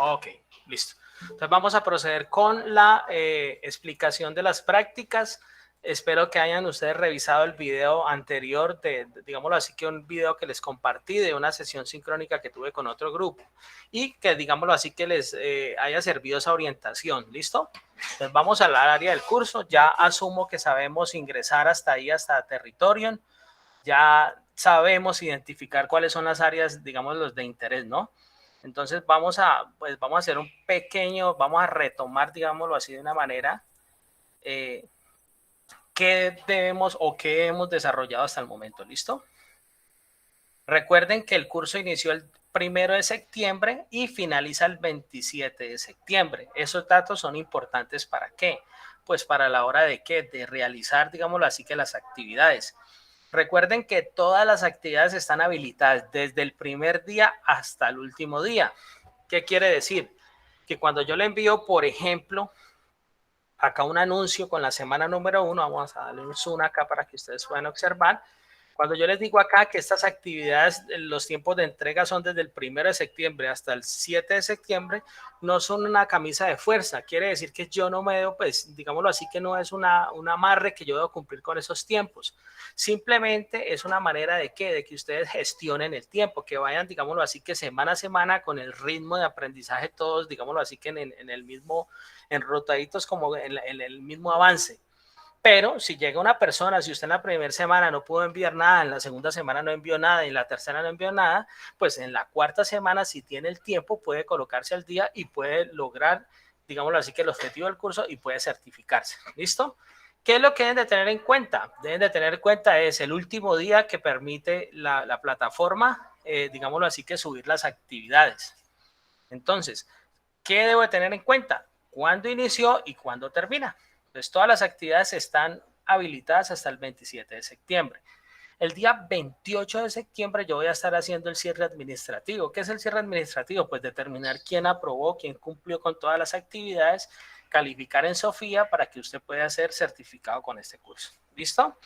Ok, listo. Entonces vamos a proceder con la explicación de las prácticas. Espero que hayan ustedes revisado el video anterior digámoslo así, que un video que les compartí de una sesión sincrónica que tuve con otro grupo y que, digámoslo así, que les haya servido esa orientación. ¿Listo? Entonces vamos al área del curso. Ya asumo que sabemos ingresar hasta ahí, hasta Territorium. Ya sabemos identificar cuáles son las áreas, digamos, los de interés, ¿no? Entonces vamos a hacer vamos a retomar, digámoslo así, de una manera qué debemos o qué hemos desarrollado hasta el momento. ¿Listo? Recuerden que el curso inició el 1 de septiembre y finaliza el 27 de septiembre. Esos datos son importantes ¿para qué? Pues para la hora de qué, de realizar, digámoslo así, que las actividades. Recuerden que todas las actividades están habilitadas desde el primer día hasta el último día. ¿Qué quiere decir? Que cuando yo le envío, por ejemplo, acá un anuncio con la semana número 1, vamos a darle un zoom acá para que ustedes puedan observar. Cuando yo les digo acá que estas actividades, los tiempos de entrega son desde el 1 de septiembre hasta el 7 de septiembre, no son una camisa de fuerza. Quiere decir que yo no me debo, pues, digámoslo así, que no es un amarre que yo debo cumplir con esos tiempos. Simplemente es una manera de que ustedes gestionen el tiempo, que vayan, digámoslo así, que semana a semana con el ritmo de aprendizaje todos, digámoslo así, que en el mismo, enrotaditos como en el mismo avance. Pero si llega una persona, si usted en la primera semana no pudo enviar nada, en la segunda semana no envió nada y en la tercera no envió nada, pues en la cuarta semana, si tiene el tiempo, puede colocarse al día y puede lograr, digámoslo así, que el objetivo del curso y puede certificarse. ¿Listo? ¿Qué es lo que deben de tener en cuenta? Deben de tener en cuenta es el último día que permite la plataforma, digámoslo así, que subir las actividades. Entonces, ¿qué debo de tener en cuenta? ¿Cuándo inició y cuándo termina? Entonces, todas las actividades están habilitadas hasta el 27 de septiembre. El día 28 de septiembre yo voy a estar haciendo el cierre administrativo. ¿Qué es el cierre administrativo? Pues determinar quién aprobó, quién cumplió con todas las actividades, calificar en Sofía para que usted pueda ser certificado con este curso. ¿Listo?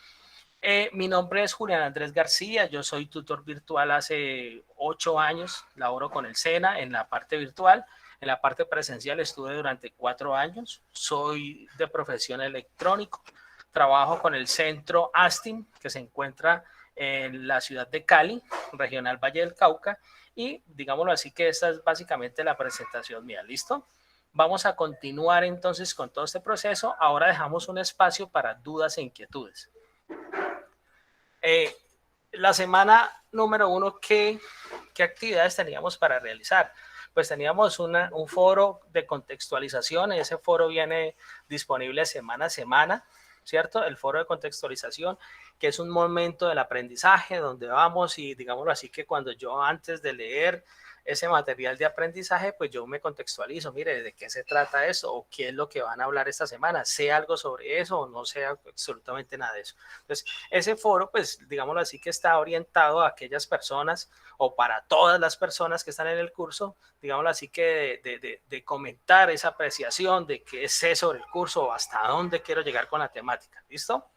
Mi nombre es Julián Andrés García, yo soy tutor virtual hace 8 años, laboro con el SENA en la parte virtual, en la parte presencial estuve durante 4 años, soy de profesión electrónico, trabajo con el centro ASTIN que se encuentra en la ciudad de Cali, regional Valle del Cauca, y digámoslo así que esta es básicamente la presentación mía, ¿listo? Vamos a continuar entonces con todo este proceso, ahora dejamos un espacio para dudas e inquietudes. La semana número 1, ¿qué actividades teníamos para realizar? Pues teníamos un foro de contextualización, ese foro viene disponible semana a semana, ¿cierto? El foro de contextualización, que es un momento del aprendizaje donde vamos y digámoslo así que cuando yo antes de leer ese material de aprendizaje, pues yo me contextualizo, mire, ¿de qué se trata eso? ¿O qué es lo que van a hablar esta semana? ¿Sé algo sobre eso o no sé absolutamente nada de eso? Entonces, ese foro, pues, digámoslo así, que está orientado a aquellas personas o para todas las personas que están en el curso, digámoslo así, que de comentar esa apreciación de qué sé sobre el curso o hasta dónde quiero llegar con la temática. ¿Listo?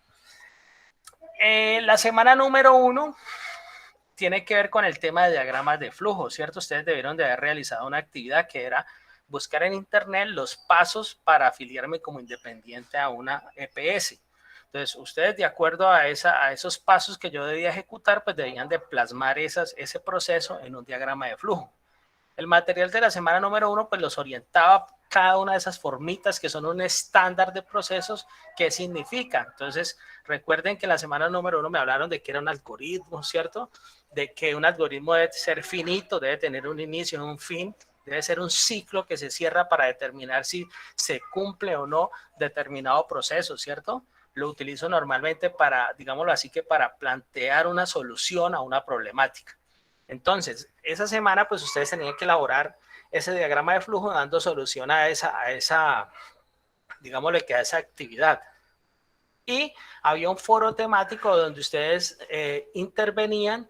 La semana número 1 tiene que ver con el tema de diagramas de flujo, ¿cierto? Ustedes debieron de haber realizado una actividad que era buscar en internet los pasos para afiliarme como independiente a una EPS. Entonces, ustedes de acuerdo a esos pasos que yo debía ejecutar, pues debían de plasmar ese proceso en un diagrama de flujo. El material de la semana número 1 pues los orientaba cada una de esas formitas que son un estándar de procesos. ¿Qué significa? Entonces, recuerden que en la semana número 1 me hablaron de que era un algoritmo, ¿cierto? De que un algoritmo debe ser finito, debe tener un inicio y un fin, debe ser un ciclo que se cierra para determinar si se cumple o no determinado proceso, ¿cierto? Lo utilizo normalmente para, digámoslo así, que para plantear una solución a una problemática. Entonces, esa semana, pues ustedes tenían que elaborar ese diagrama de flujo dando solución a esa digámosle que a esa actividad. Y había un foro temático donde ustedes intervenían,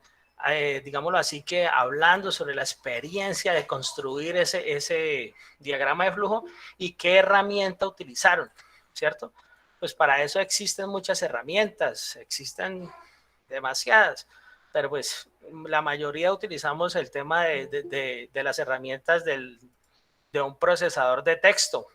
digámoslo así, que hablando sobre la experiencia de construir ese diagrama de flujo y qué herramienta utilizaron, ¿cierto? Pues para eso existen muchas herramientas, existen demasiadas, pero pues la mayoría utilizamos el tema de las herramientas de un procesador de texto,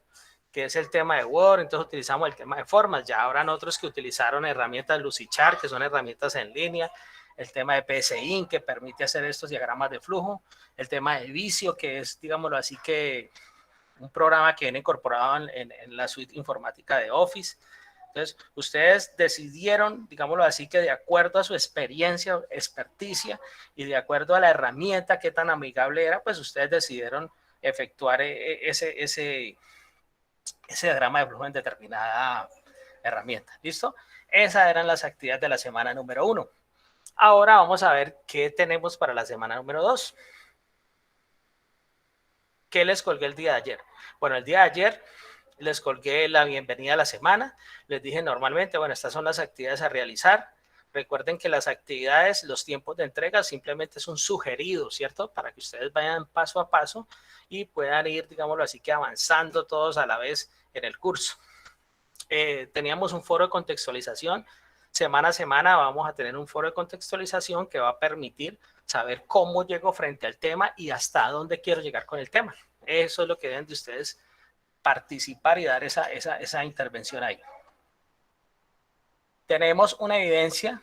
que es el tema de Word. Entonces utilizamos el tema de formas. Ya habrán otros que utilizaron herramientas Lucidchart, que son herramientas en línea, el tema de PSIN, que permite hacer estos diagramas de flujo, el tema de Visio, que es, digámoslo así, que un programa que viene incorporado en la suite informática de Office. Entonces, ustedes decidieron, digámoslo así, que de acuerdo a su experiencia, experticia y de acuerdo a la herramienta que tan amigable era, pues ustedes decidieron efectuar ese diagrama de flujo en determinada herramienta. ¿Listo? Esas eran las actividades de la semana número 1. Ahora vamos a ver qué tenemos para la semana número 2. ¿Qué les colgué el día de ayer? Bueno, el día de ayer les colgué la bienvenida a la semana. Les dije normalmente, bueno, estas son las actividades a realizar. Recuerden que las actividades, los tiempos de entrega simplemente son sugeridos, ¿cierto? Para que ustedes vayan paso a paso y puedan ir, digámoslo así, que avanzando todos a la vez en el curso. Teníamos un foro de contextualización. Semana a semana vamos a tener un foro de contextualización que va a permitir saber cómo llego frente al tema y hasta dónde quiero llegar con el tema. Eso es lo que deben de ustedes participar y dar esa intervención ahí. Tenemos una evidencia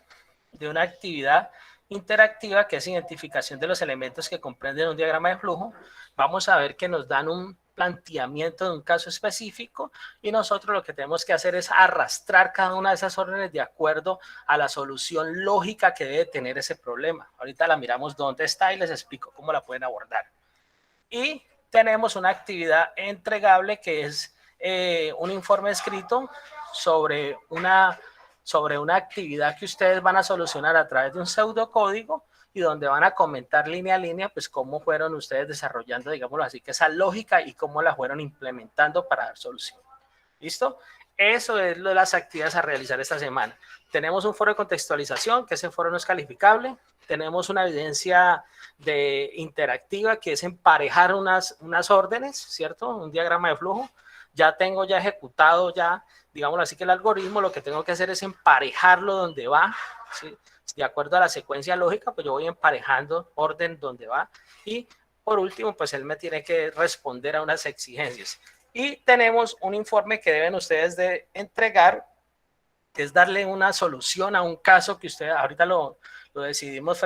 de una actividad interactiva que es identificación de los elementos que comprenden un diagrama de flujo. Vamos a ver que nos dan un planteamiento de un caso específico y nosotros lo que tenemos que hacer es arrastrar cada una de esas órdenes de acuerdo a la solución lógica que debe tener ese problema. Ahorita la miramos dónde está y les explico cómo la pueden abordar. Y tenemos una actividad entregable que es un informe escrito sobre una actividad que ustedes van a solucionar a través de un pseudocódigo y donde van a comentar línea a línea, pues cómo fueron ustedes desarrollando, digámoslo así, que esa lógica y cómo la fueron implementando para dar solución. ¿Listo? Eso es lo de las actividades a realizar esta semana. Tenemos un foro de contextualización, que ese foro no es calificable. Tenemos una evidencia interactiva, que es emparejar unas órdenes, ¿cierto? Un diagrama de flujo. Ya tengo ejecutado, digámoslo así, que el algoritmo, lo que tengo que hacer es emparejarlo donde va, ¿sí? De acuerdo a la secuencia lógica, pues yo voy emparejando orden donde va. Y por último, pues él me tiene que responder a unas exigencias. Y tenemos un informe que deben ustedes de entregar, que es darle una solución a un caso que ustedes, ahorita lo decidimos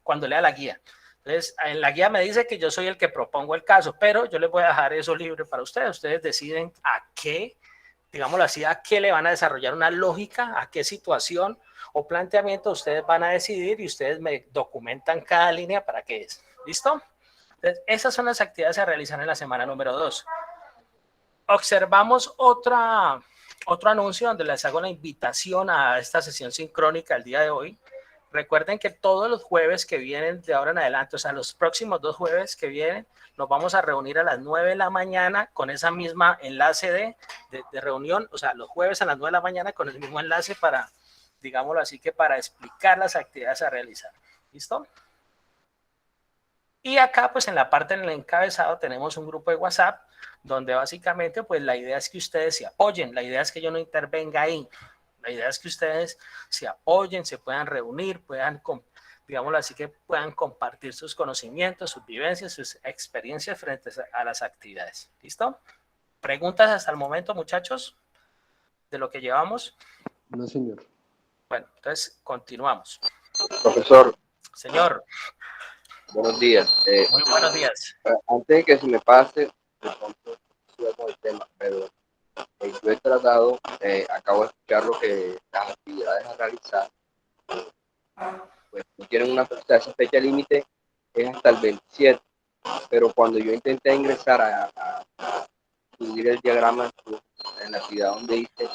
cuando lea la guía. Entonces, en la guía me dice que yo soy el que propongo el caso, pero yo les voy a dejar eso libre para ustedes. Ustedes deciden a qué, digámoslo así, a qué le van a desarrollar una lógica, a qué situación o planteamiento ustedes van a decidir y ustedes me documentan cada línea para qué es. ¿Listo? Entonces, esas son las actividades a realizar en la semana número 2. Observamos otro anuncio donde les hago la invitación a esta sesión sincrónica el día de hoy. Recuerden que todos los jueves que vienen de ahora en adelante, o sea, los próximos 2 jueves que vienen, nos vamos a reunir a las 9 de la mañana con esa misma enlace de reunión, o sea, los jueves a las 9 de la mañana con el mismo enlace para, digámoslo así, que para explicar las actividades a realizar. ¿Listo? Y acá, pues en la parte del encabezado tenemos un grupo de WhatsApp donde básicamente, pues la idea es que ustedes se apoyen, la idea es que yo no intervenga ahí, la idea es que ustedes se apoyen, se puedan reunir, puedan, digámoslo así, que puedan compartir sus conocimientos, sus vivencias, sus experiencias frente a las actividades. ¿Listo? ¿Preguntas hasta el momento, muchachos, de lo que llevamos? No, señor. Bueno, entonces continuamos. Profesor. Señor. Buenos días. Muy buenos días. Antes de que se me pase, con el tema, pero yo he tratado, acabo de escuchar lo que las actividades a realizar, pues no tienen esa fecha límite, es hasta el 27, pero cuando yo intenté ingresar a subir el diagrama en la actividad donde dice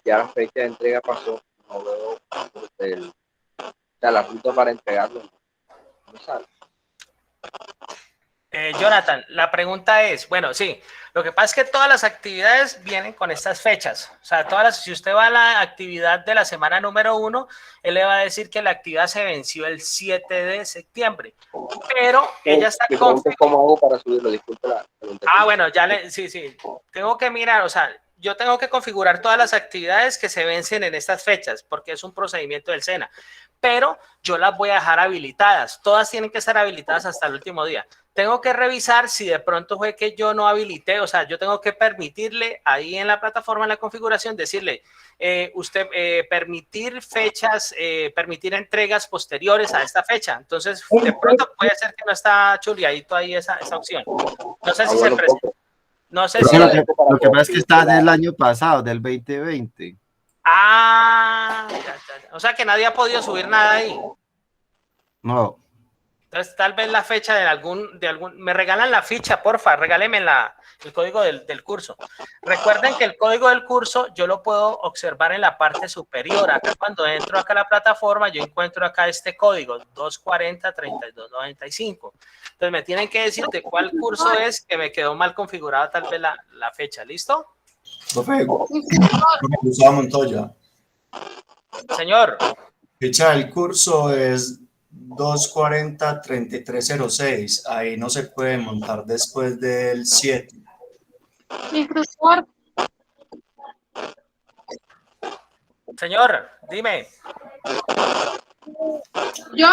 ya la fecha de entrega pasó, no veo la ruta para entregarlo, no sale. Jonathan, la pregunta es, bueno, sí, lo que pasa es que todas las actividades vienen con estas fechas, o sea, si usted va a la actividad de la semana número 1, él le va a decir que la actividad se venció el 7 de septiembre, pero ella está configurada. ¿Cómo hago para subirlo? Disculpe la pregunta. Bueno, sí, tengo que mirar, o sea, yo tengo que configurar todas las actividades que se vencen en estas fechas, porque es un procedimiento del SENA, pero yo las voy a dejar habilitadas, todas tienen que estar habilitadas hasta el último día. tengo que revisar si de pronto fue que yo no habilité, o sea, yo tengo que permitirle ahí en la plataforma, en la configuración, decirle, usted permitir fechas, permitir entregas posteriores a esta fecha. Entonces, de pronto puede ser que no está chuleadito ahí esa opción. No sé si se bueno, presenta. No sé si Pero profe, el... lo que pasa es que está del año pasado, del 2020. Ah, ya. O sea que nadie ha podido subir nada ahí. No. Entonces, tal vez la fecha de algún, me regalan la ficha, porfa, regálenme el código del curso. Recuerden que el código del curso yo lo puedo observar en la parte superior. Acá cuando entro acá a la plataforma, yo encuentro acá este código, 240-3295. Entonces, me tienen que decir de cuál curso es que me quedó mal configurada tal vez la fecha. ¿Listo? Profe, Gustavo Montoya. Señor. Fecha del curso es 240-3306. Ahí no se puede montar después del 7. Señor, dime. Yo,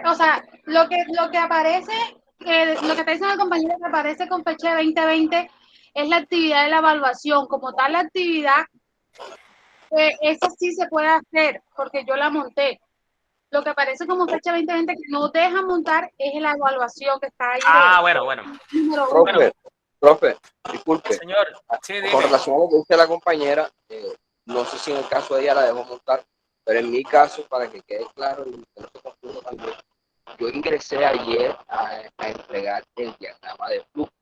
o sea, lo que aparece, lo que está diciendo el compañero que aparece con fecha de 2020 es la actividad de la evaluación. Como tal, la actividad, esa sí se puede hacer, porque yo la monté. Lo que aparece como fecha 2020 que no deja montar es la evaluación que está ahí. Bueno. Profe, disculpe. Señor, sí, dime. Con relación a lo que dice la compañera, no sé si en el caso de ella la dejo montar, pero en mi caso, para que quede claro y que no se confunda también, yo ingresé ayer a entregar el diagrama de flujo.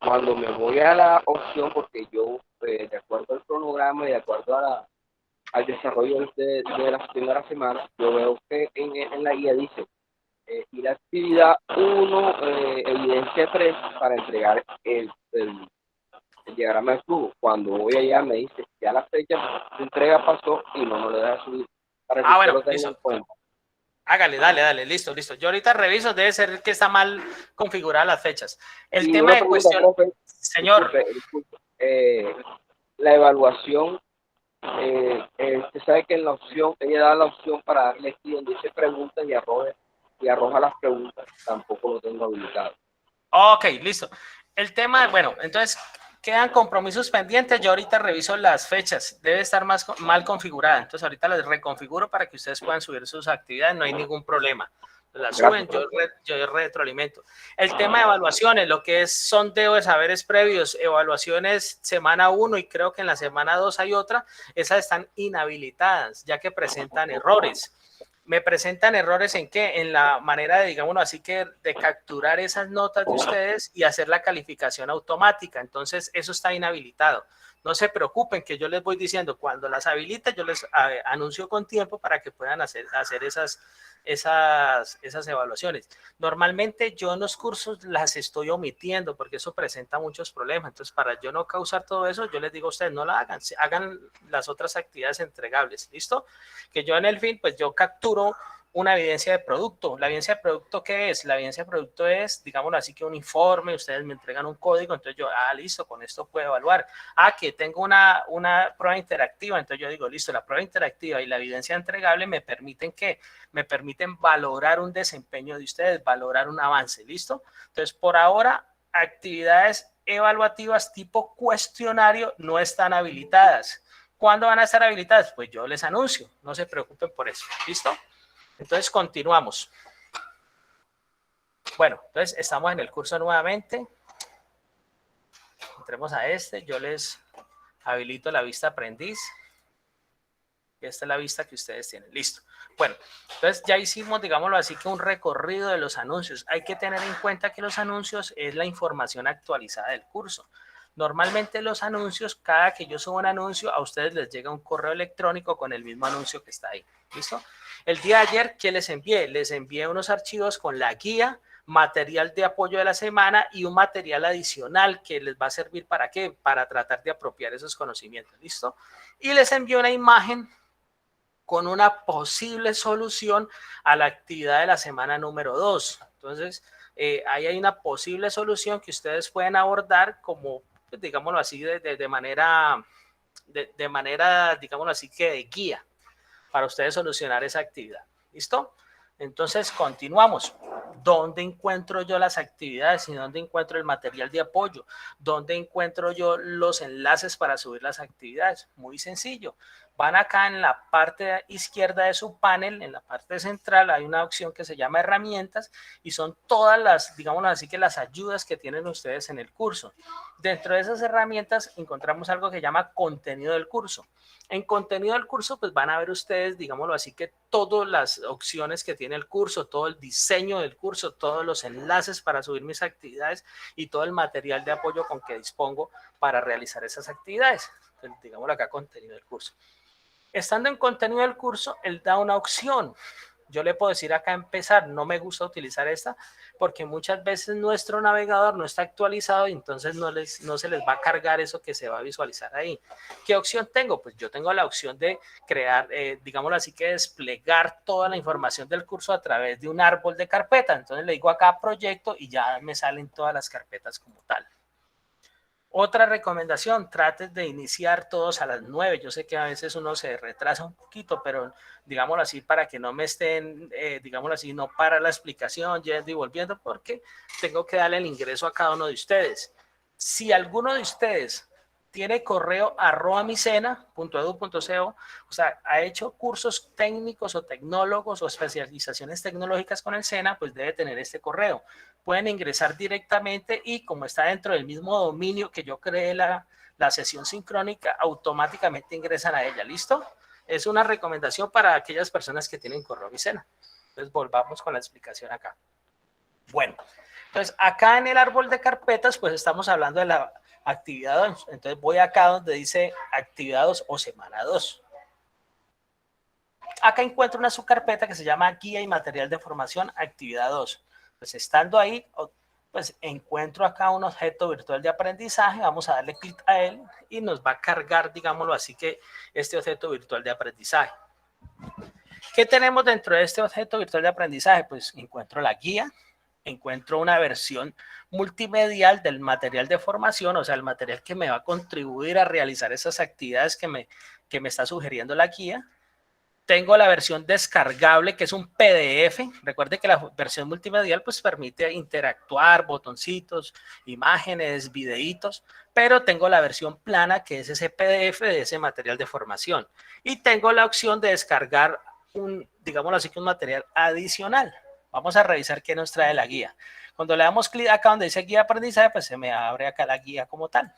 Cuando me voy a la opción, porque yo, de acuerdo al cronograma y de acuerdo al desarrollo de la primera semana, yo veo que en la guía dice, y la actividad 1, evidencia 3, para entregar el diagrama de flujo. Cuando voy allá me dice, ya la fecha de entrega pasó y no le deja subir para que usted lo tenga en cuenta. Hágale, dale, listo. Yo ahorita reviso, debe ser que está mal configuradas las fechas. El tema de cuestión, señor. Disculpe, la evaluación, usted sabe que en la opción, ella da la opción para darle aquí donde dice preguntas y arroja las preguntas, tampoco lo tengo habilitado. Ok, listo. El tema, bueno, entonces quedan compromisos pendientes. Yo ahorita reviso las fechas. Debe estar mal configurada. Entonces ahorita las reconfiguro para que ustedes puedan subir sus actividades. No hay ningún problema. Las suben, yo retroalimento. El tema de evaluaciones, lo que es sondeo de saberes previos, evaluaciones semana 1 y creo que en la semana 2 hay otra, esas están inhabilitadas ya que presentan errores. ¿Me presentan errores en qué? En la manera de, digámoslo así, que de capturar esas notas de ustedes y hacer la calificación automática. Entonces, eso está inhabilitado. No se preocupen que yo les voy diciendo, cuando las habilite, yo les anuncio con tiempo para que puedan hacer esas evaluaciones. Normalmente yo en los cursos las estoy omitiendo porque eso presenta muchos problemas. Entonces, para yo no causar todo eso, yo les digo a ustedes, no la hagan, hagan las otras actividades entregables, ¿listo? Que yo en el fin, pues yo capturo una evidencia de producto. ¿La evidencia de producto qué es? La evidencia de producto es, digámoslo así, que un informe, ustedes me entregan un código, entonces yo, listo, con esto puedo evaluar. Que tengo una prueba interactiva, entonces yo digo, listo, la prueba interactiva y la evidencia entregable me permiten ¿qué? Me permiten valorar un desempeño de ustedes, valorar un avance, ¿listo? Entonces, por ahora, actividades evaluativas tipo cuestionario no están habilitadas. ¿Cuándo van a estar habilitadas? Pues yo les anuncio, no se preocupen por eso, ¿listo? Entonces, continuamos. Bueno, entonces estamos en el curso nuevamente. Entremos a yo les habilito la vista aprendiz. Esta es la vista que ustedes tienen. Listo. Bueno, entonces ya hicimos, digámoslo así, que un recorrido de los anuncios. Hay que tener en cuenta que los anuncios es la información actualizada del curso. Normalmente los anuncios, cada que yo subo un anuncio, a ustedes les llega un correo electrónico con el mismo anuncio que está ahí. ¿Listo? El día de ayer, ¿qué les envié? Les envié unos archivos con la guía, material de apoyo de la semana y un material adicional que les va a servir ¿para qué? Para tratar de apropiar esos conocimientos. ¿Listo? Y les envié una imagen con una posible solución a la actividad de la semana número 2. Entonces, ahí hay una posible solución que ustedes pueden abordar como, pues, digámoslo así, de manera, digámoslo así, que de guía para ustedes solucionar esa actividad. ¿Listo? Entonces, continuamos. ¿Dónde encuentro yo las actividades y dónde encuentro el material de apoyo? ¿Dónde encuentro yo los enlaces para subir las actividades? Muy sencillo. Van acá en la parte izquierda de su panel, en la parte central, hay una opción que se llama herramientas y son todas las, digámoslo así, que las ayudas que tienen ustedes en el curso. Dentro de esas herramientas encontramos algo que se llama contenido del curso. En contenido del curso, pues van a ver ustedes, digámoslo así, que todas las opciones que tiene el curso, todo el diseño del curso, todos los enlaces para subir mis actividades y todo el material de apoyo con que dispongo para realizar esas actividades. Entonces, digámoslo acá, contenido del curso. Estando en contenido del curso, él da una opción. Yo le puedo decir acá empezar, no me gusta utilizar esta porque muchas veces nuestro navegador no está actualizado y entonces no se les va a cargar eso que se va a visualizar ahí. ¿Qué opción tengo? Pues yo tengo la opción de crear, digámoslo así, que desplegar toda la información del curso a través de un árbol de carpeta. Entonces le digo acá proyecto y ya me salen todas las carpetas como tal. Otra recomendación, trates de iniciar todos a las 9. Yo sé que a veces uno se retrasa un poquito, pero digámoslo así, para que no me estén, digámoslo así, no para la explicación, yendo y volviendo, porque tengo que darle el ingreso a cada uno de ustedes. Si alguno de ustedes tiene correo @micena.edu.co, o sea, ha hecho cursos técnicos o tecnólogos o especializaciones tecnológicas con el SENA, pues debe tener este correo. Pueden ingresar directamente y como está dentro del mismo dominio que yo creé la sesión sincrónica, automáticamente ingresan a ella. ¿Listo? Es una recomendación para aquellas personas que tienen correo Micena. Entonces volvamos con la explicación acá. Bueno, entonces acá en el árbol de carpetas pues estamos hablando de la actividad 2. Entonces voy acá donde dice actividad 2 o semana 2. Acá encuentro una subcarpeta que se llama guía y material de formación actividad 2. Pues estando ahí, pues encuentro acá un objeto virtual de aprendizaje, vamos a darle clic a él y nos va a cargar, digámoslo así, que este objeto virtual de aprendizaje. ¿Qué tenemos dentro de este objeto virtual de aprendizaje? Pues encuentro la guía, encuentro una versión multimedial del material de formación, o sea, el material que me va a contribuir a realizar esas actividades que me está sugiriendo la guía. Tengo la versión descargable, que es un PDF. Recuerde que la versión multimedial pues permite interactuar, botoncitos, imágenes, videitos, pero tengo la versión plana, que es ese PDF de ese material de formación. Y tengo la opción de descargar digámoslo así, que un material adicional. Vamos a revisar qué nos trae la guía. Cuando le damos clic acá donde dice guía de aprendizaje, pues se me abre acá la guía como tal.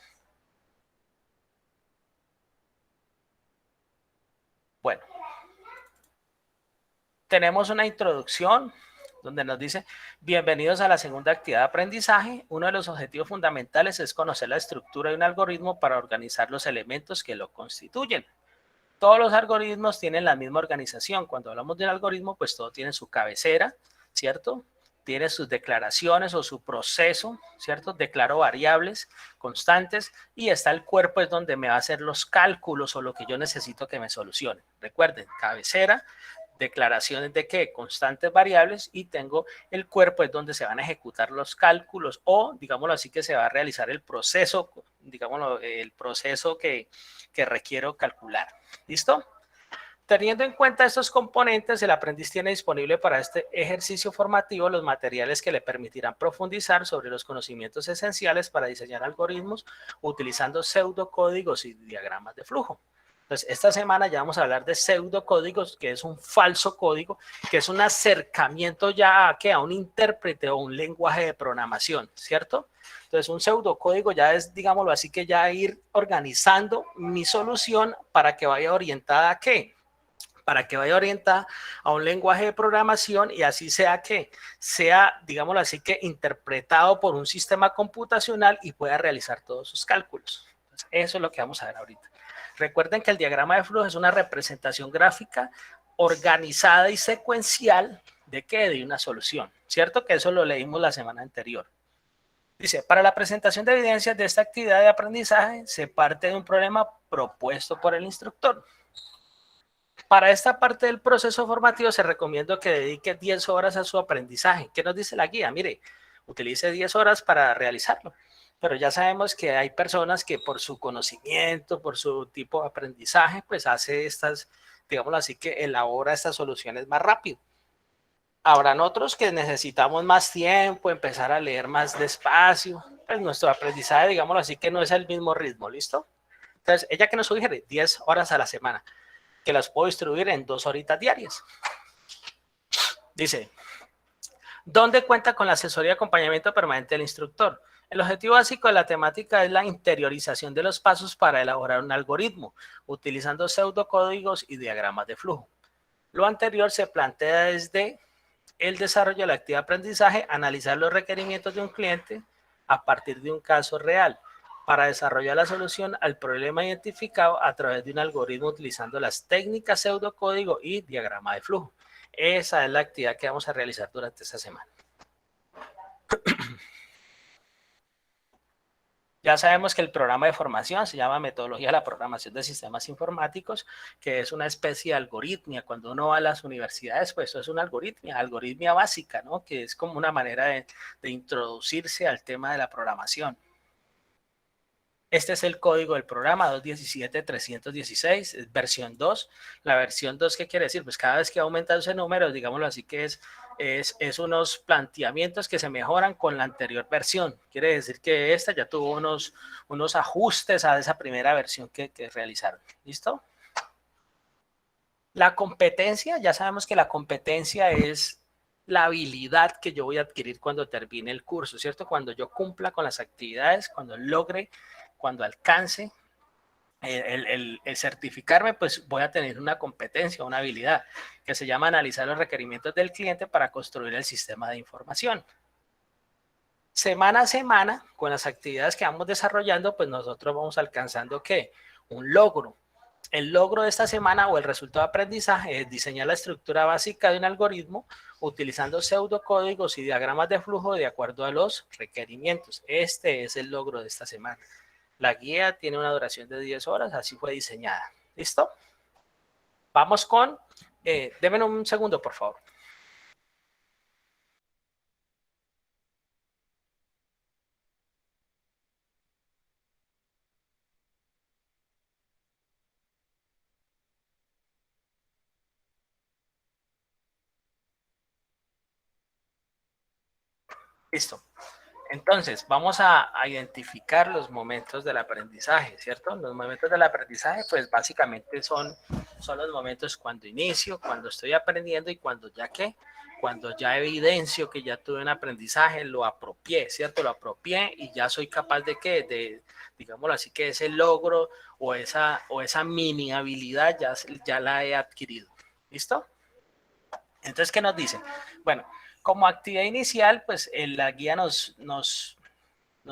Bueno. Tenemos una introducción donde nos dice, bienvenidos a la segunda actividad de aprendizaje. Uno de los objetivos fundamentales es conocer la estructura de un algoritmo para organizar los elementos que lo constituyen. Todos los algoritmos tienen la misma organización. Cuando hablamos de un algoritmo, pues todo tiene su cabecera, ¿cierto? Tiene sus declaraciones o su proceso, ¿cierto? Declaro variables constantes y está el cuerpo, es donde me va a hacer los cálculos o lo que yo necesito que me solucione. Recuerden, cabecera, declaraciones de qué, constantes variables, y tengo el cuerpo, es donde se van a ejecutar los cálculos o, digámoslo así, que se va a realizar el proceso, digámoslo, el proceso que requiero calcular. ¿Listo? Teniendo en cuenta estos componentes, el aprendiz tiene disponible para este ejercicio formativo los materiales que le permitirán profundizar sobre los conocimientos esenciales para diseñar algoritmos utilizando pseudocódigos y diagramas de flujo. Entonces, esta semana ya vamos a hablar de pseudocódigos, que es un falso código, que es un acercamiento ya a un intérprete o un lenguaje de programación, ¿cierto? Entonces, un pseudocódigo ya es, digámoslo así, que ya ir organizando mi solución para que vaya orientada a ¿qué? Para que vaya orientada a un lenguaje de programación y así sea que sea, digámoslo así, que interpretado por un sistema computacional y pueda realizar todos sus cálculos. Entonces, eso es lo que vamos a ver ahorita. Recuerden que el diagrama de flujo es una representación gráfica organizada y secuencial de ¿qué? De una solución, ¿cierto? Que eso lo leímos la semana anterior. Dice, para la presentación de evidencias de esta actividad de aprendizaje se parte de un problema propuesto por el instructor. Para esta parte del proceso formativo se recomienda que dedique 10 horas a su aprendizaje. ¿Qué nos dice la guía? Mire, utilice 10 horas para realizarlo. Pero ya sabemos que hay personas que por su conocimiento, por su tipo de aprendizaje, pues hace estas, digámoslo así, que elabora estas soluciones más rápido. Habrán otros que necesitamos más tiempo, empezar a leer más despacio. Pues nuestro aprendizaje, digámoslo así, que no es el mismo ritmo, ¿listo? Entonces, ella que nos sugiere 10 horas a la semana, que las puedo distribuir en 2 horitas diarias. Dice, ¿dónde cuenta con la asesoría y acompañamiento permanente del instructor? El objetivo básico de la temática es la interiorización de los pasos para elaborar un algoritmo, utilizando pseudocódigos y diagramas de flujo. Lo anterior se plantea desde el desarrollo de la actividad de aprendizaje, analizar los requerimientos de un cliente a partir de un caso real, para desarrollar la solución al problema identificado a través de un algoritmo utilizando las técnicas pseudocódigo y diagrama de flujo. Esa es la actividad que vamos a realizar durante esta semana. Ya sabemos que el programa de formación se llama Metodología de la Programación de Sistemas Informáticos, que es una especie de algoritmia. Cuando uno va a las universidades, pues eso es una algoritmia básica, ¿no? Que es como una manera de introducirse al tema de la programación. Este es el código del programa 217.316, versión 2. La versión 2, ¿qué quiere decir? Pues cada vez que aumenta ese número, digámoslo así, que es unos planteamientos que se mejoran con la anterior versión. Quiere decir que esta ya tuvo unos ajustes a esa primera versión que realizaron. ¿Listo? La competencia, ya sabemos que la competencia es la habilidad que yo voy a adquirir cuando termine el curso, ¿cierto? Cuando yo cumpla con las actividades, cuando logre, cuando alcance el certificarme, pues voy a tener una competencia, una habilidad que se llama analizar los requerimientos del cliente para construir el sistema de información. Semana a semana, con las actividades que vamos desarrollando, pues nosotros vamos alcanzando ¿qué? Un logro. El logro de esta semana o el resultado de aprendizaje es diseñar la estructura básica de un algoritmo utilizando pseudocódigos y diagramas de flujo de acuerdo a los requerimientos. Este es el logro de esta semana. La guía tiene una duración de 10 horas, así fue diseñada. ¿Listo? Vamos con... denme un segundo, por favor. Listo. Entonces, vamos a identificar los momentos del aprendizaje, ¿cierto? Los momentos del aprendizaje, pues básicamente son los momentos cuando inicio, cuando estoy aprendiendo y cuando ya evidencio que ya tuve un aprendizaje, lo apropié, ¿cierto? Lo apropié y ya soy capaz de digámoslo así, que ese logro o esa mini habilidad ya la he adquirido. ¿Listo? Entonces, ¿qué nos dice? Bueno, como actividad inicial, pues la guía nos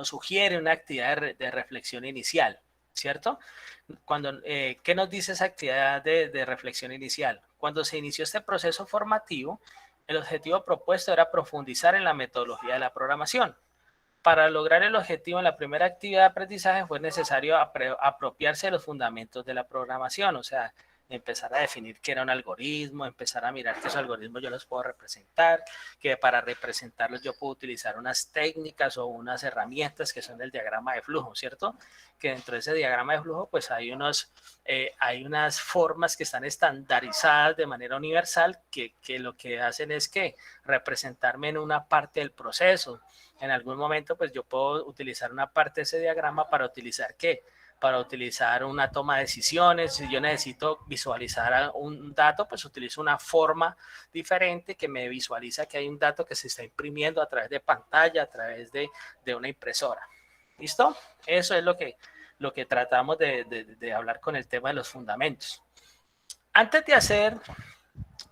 sugiere una actividad de reflexión inicial, ¿cierto? ¿Qué nos dice esa actividad de reflexión inicial? Cuando se inició este proceso formativo, el objetivo propuesto era profundizar en la metodología de la programación. Para lograr el objetivo en la primera actividad de aprendizaje fue necesario apropiarse de los fundamentos de la programación, o sea, empezar a definir qué era un algoritmo, empezar a mirar que esos algoritmos yo los puedo representar, que para representarlos yo puedo utilizar unas técnicas o unas herramientas que son el diagrama de flujo, ¿cierto? Que dentro de ese diagrama de flujo pues hay unas formas que están estandarizadas de manera universal que lo que hacen es que representarme en una parte del proceso. En algún momento pues yo puedo utilizar una parte de ese diagrama para utilizar ¿qué? Para utilizar una toma de decisiones. Si yo necesito visualizar un dato, pues utilizo una forma diferente que me visualiza que hay un dato que se está imprimiendo a través de pantalla, a través de una impresora. ¿Listo? Eso es lo que tratamos de hablar con el tema de los fundamentos. Antes de hacer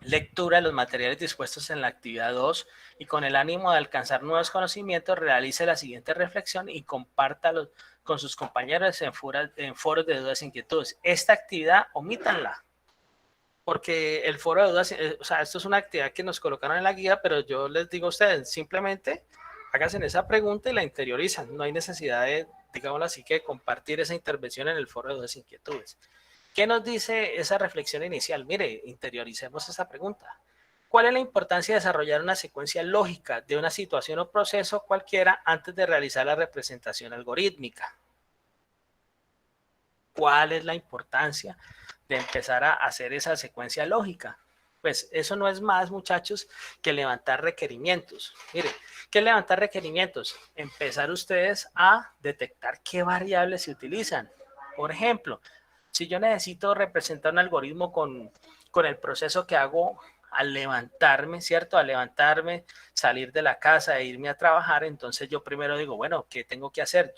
lectura de los materiales dispuestos en la actividad 2 y con el ánimo de alcanzar nuevos conocimientos, realice la siguiente reflexión y compártalos con sus compañeros en foros de dudas e inquietudes. Esta actividad, omítanla, porque el foro de dudas, o sea, esto es una actividad que nos colocaron en la guía, pero yo les digo a ustedes, simplemente háganse esa pregunta y la interiorizan. No hay necesidad de, digámoslo así, que compartir esa intervención en el foro de dudas e inquietudes. ¿Qué nos dice esa reflexión inicial? Mire, interioricemos esa pregunta. ¿Cuál es la importancia de desarrollar una secuencia lógica de una situación o proceso cualquiera antes de realizar la representación algorítmica? ¿Cuál es la importancia de empezar a hacer esa secuencia lógica? Pues eso no es más, muchachos, que levantar requerimientos. Mire, ¿qué es levantar requerimientos? Empezar ustedes a detectar qué variables se utilizan. Por ejemplo, si yo necesito representar un algoritmo con el proceso que hago al levantarme, ¿cierto? Al levantarme, salir de la casa e irme a trabajar, entonces yo primero digo, bueno, ¿qué tengo que hacer?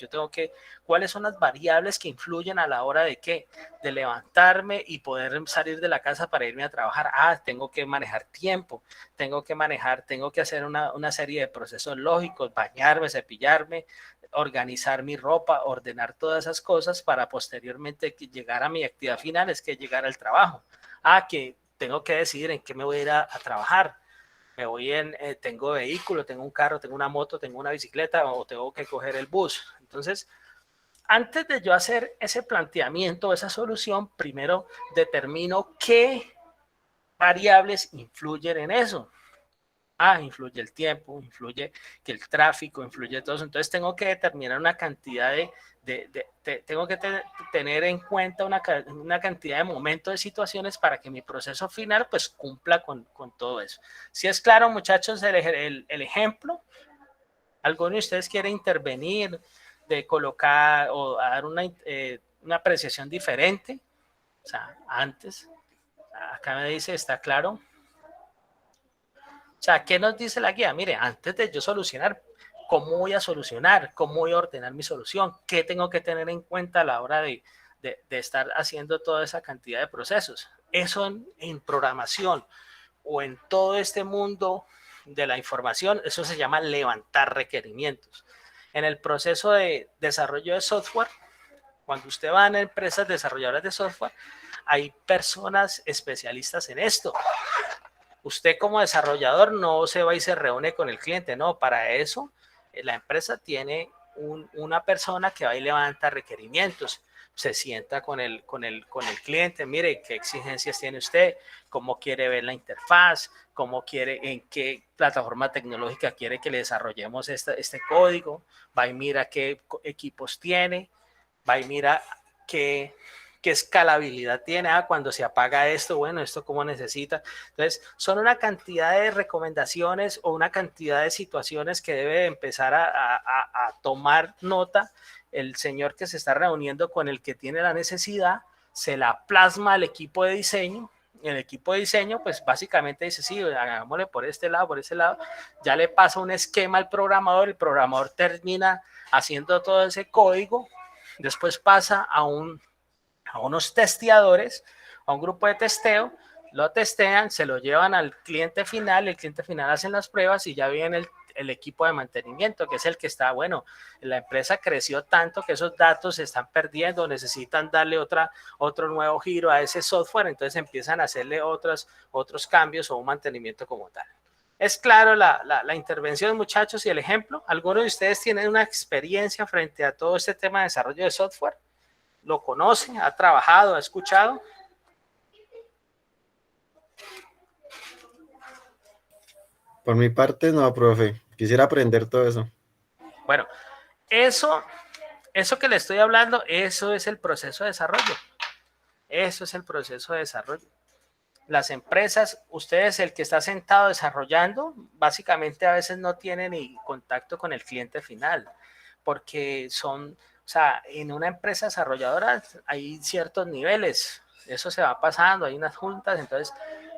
¿Cuáles son las variables que influyen a la hora de qué? De levantarme y poder salir de la casa para irme a trabajar. Tengo que manejar tiempo, tengo que hacer una serie de procesos lógicos, bañarme, cepillarme, organizar mi ropa, ordenar todas esas cosas para posteriormente llegar a mi actividad final, es que llegar al trabajo. Que tengo que decidir en qué me voy a ir a trabajar. Tengo vehículo, tengo un carro, tengo una moto, tengo una bicicleta o tengo que coger el bus. Entonces, antes de yo hacer ese planteamiento, esa solución, primero determino qué variables influyen en eso. Influye el tiempo, influye que el tráfico, influye todo eso. Entonces tengo que determinar una cantidad tengo que tener en cuenta una cantidad de momentos, de situaciones para que mi proceso final pues cumpla con todo eso. Si es claro, muchachos, el ejemplo, ¿alguno de ustedes quiere intervenir, de colocar o dar una apreciación diferente? O sea, antes, acá me dice, ¿está claro? O sea, ¿qué nos dice la guía? Mire, antes de yo solucionar, ¿cómo voy a solucionar? ¿Cómo voy a ordenar mi solución? ¿Qué tengo que tener en cuenta a la hora de estar haciendo toda esa cantidad de procesos? Eso en programación o en todo este mundo de la información, eso se llama levantar requerimientos. En el proceso de desarrollo de software, cuando usted va a empresas desarrolladoras de software, hay personas especialistas en esto. Usted como desarrollador no se va y se reúne con el cliente, no, para eso la empresa tiene una persona que va y levanta requerimientos, se sienta con el cliente, mire qué exigencias tiene usted, cómo quiere ver la interfaz, en qué plataforma tecnológica quiere que le desarrollemos este código, va y mira qué equipos tiene, va y mira qué escalabilidad tiene, cuando se apaga esto, bueno, esto cómo necesita. Entonces, son una cantidad de recomendaciones o una cantidad de situaciones que debe empezar a tomar nota el señor que se está reuniendo con el que tiene la necesidad, se la plasma al equipo de diseño. El equipo de diseño, pues básicamente dice, sí, hagámosle por este lado, ya le pasa un esquema al programador, el programador termina haciendo todo ese código, después pasa a unos testeadores, a un grupo de testeo, lo testean, se lo llevan al cliente final, el cliente final hace las pruebas y ya viene el equipo de mantenimiento, que es el que está, bueno, la empresa creció tanto que esos datos se están perdiendo, necesitan darle otro nuevo giro a ese software, entonces empiezan a hacerle otros cambios o un mantenimiento como tal. ¿Es claro la intervención, muchachos, y el ejemplo? ¿Alguno de ustedes tiene una experiencia frente a todo este tema de desarrollo de software? ¿Lo conoce? ¿Ha trabajado? ¿Ha escuchado? Por mi parte, no, profe. Quisiera aprender todo eso. Bueno, eso que le estoy hablando, eso es el proceso de desarrollo. Eso es el proceso de desarrollo. Las empresas, ustedes, el que está sentado desarrollando, básicamente a veces no tiene ni contacto con el cliente final, porque o sea, en una empresa desarrolladora hay ciertos niveles, eso se va pasando, hay unas juntas, entonces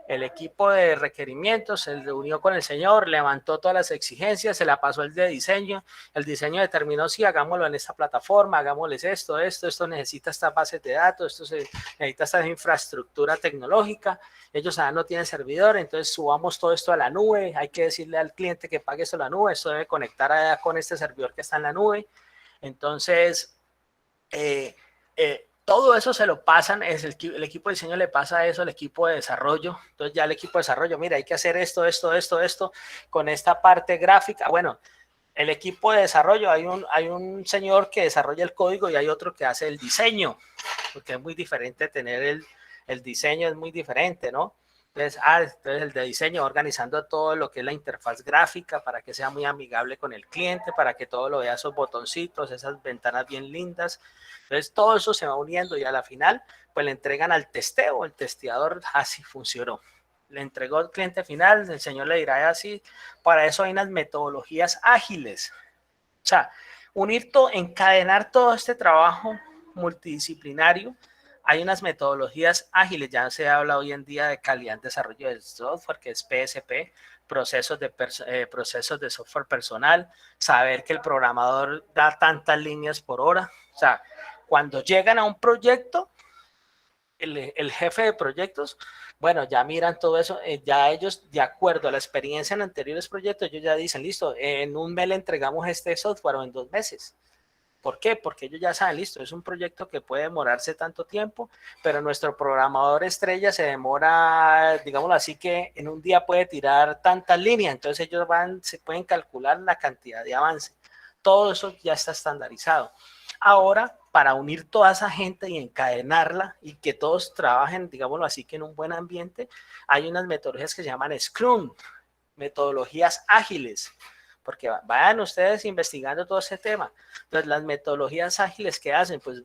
el equipo de requerimientos se reunió con el señor, levantó todas las exigencias, se la pasó el de diseño, el diseño determinó, sí, hagámoslo en esta plataforma, hagámosles esto necesita estas bases de datos, esto necesita esta infraestructura tecnológica, ellos no tienen servidor, entonces subamos todo esto a la nube, hay que decirle al cliente que pague esto a la nube, esto debe conectar con este servidor que está en la nube, entonces todo eso se lo pasan, el equipo de diseño le pasa eso al equipo de desarrollo, entonces ya el equipo de desarrollo, mira, hay que hacer esto, con esta parte gráfica, bueno, el equipo de desarrollo, hay un señor que desarrolla el código y hay otro que hace el diseño, porque es muy diferente tener el diseño, es muy diferente, ¿no? Entonces el de diseño organizando todo lo que es la interfaz gráfica para que sea muy amigable con el cliente, para que todo lo vea esos botoncitos, esas ventanas bien lindas. Entonces todo eso se va uniendo y a la final pues le entregan al testeo, el testeador, así funcionó. le entregó al cliente final, el señor le dirá así, para eso hay unas metodologías ágiles. O sea, unir todo, encadenar todo este trabajo multidisciplinario, hay unas metodologías ágiles, ya se habla hoy en día de calidad de desarrollo del software, que es PSP, procesos de software personal, saber que el programador da tantas líneas por hora. O sea, cuando llegan a un proyecto, el jefe de proyectos, bueno, ya miran todo eso, ya ellos, de acuerdo a la experiencia en anteriores proyectos, ellos ya dicen, listo, en un mes le entregamos este software o en 2 meses. ¿Por qué? Porque ellos ya saben, listo, es un proyecto que puede demorarse tanto tiempo, pero nuestro programador estrella se demora, digámoslo así, que en un día puede tirar tantas líneas, entonces ellos se pueden calcular la cantidad de avance. Todo eso ya está estandarizado. Ahora, para unir toda esa gente y encadenarla y que todos trabajen, digámoslo así, que en un buen ambiente, hay unas metodologías que se llaman Scrum, metodologías ágiles, porque vayan ustedes investigando todo ese tema. Entonces, las metodologías ágiles que hacen, pues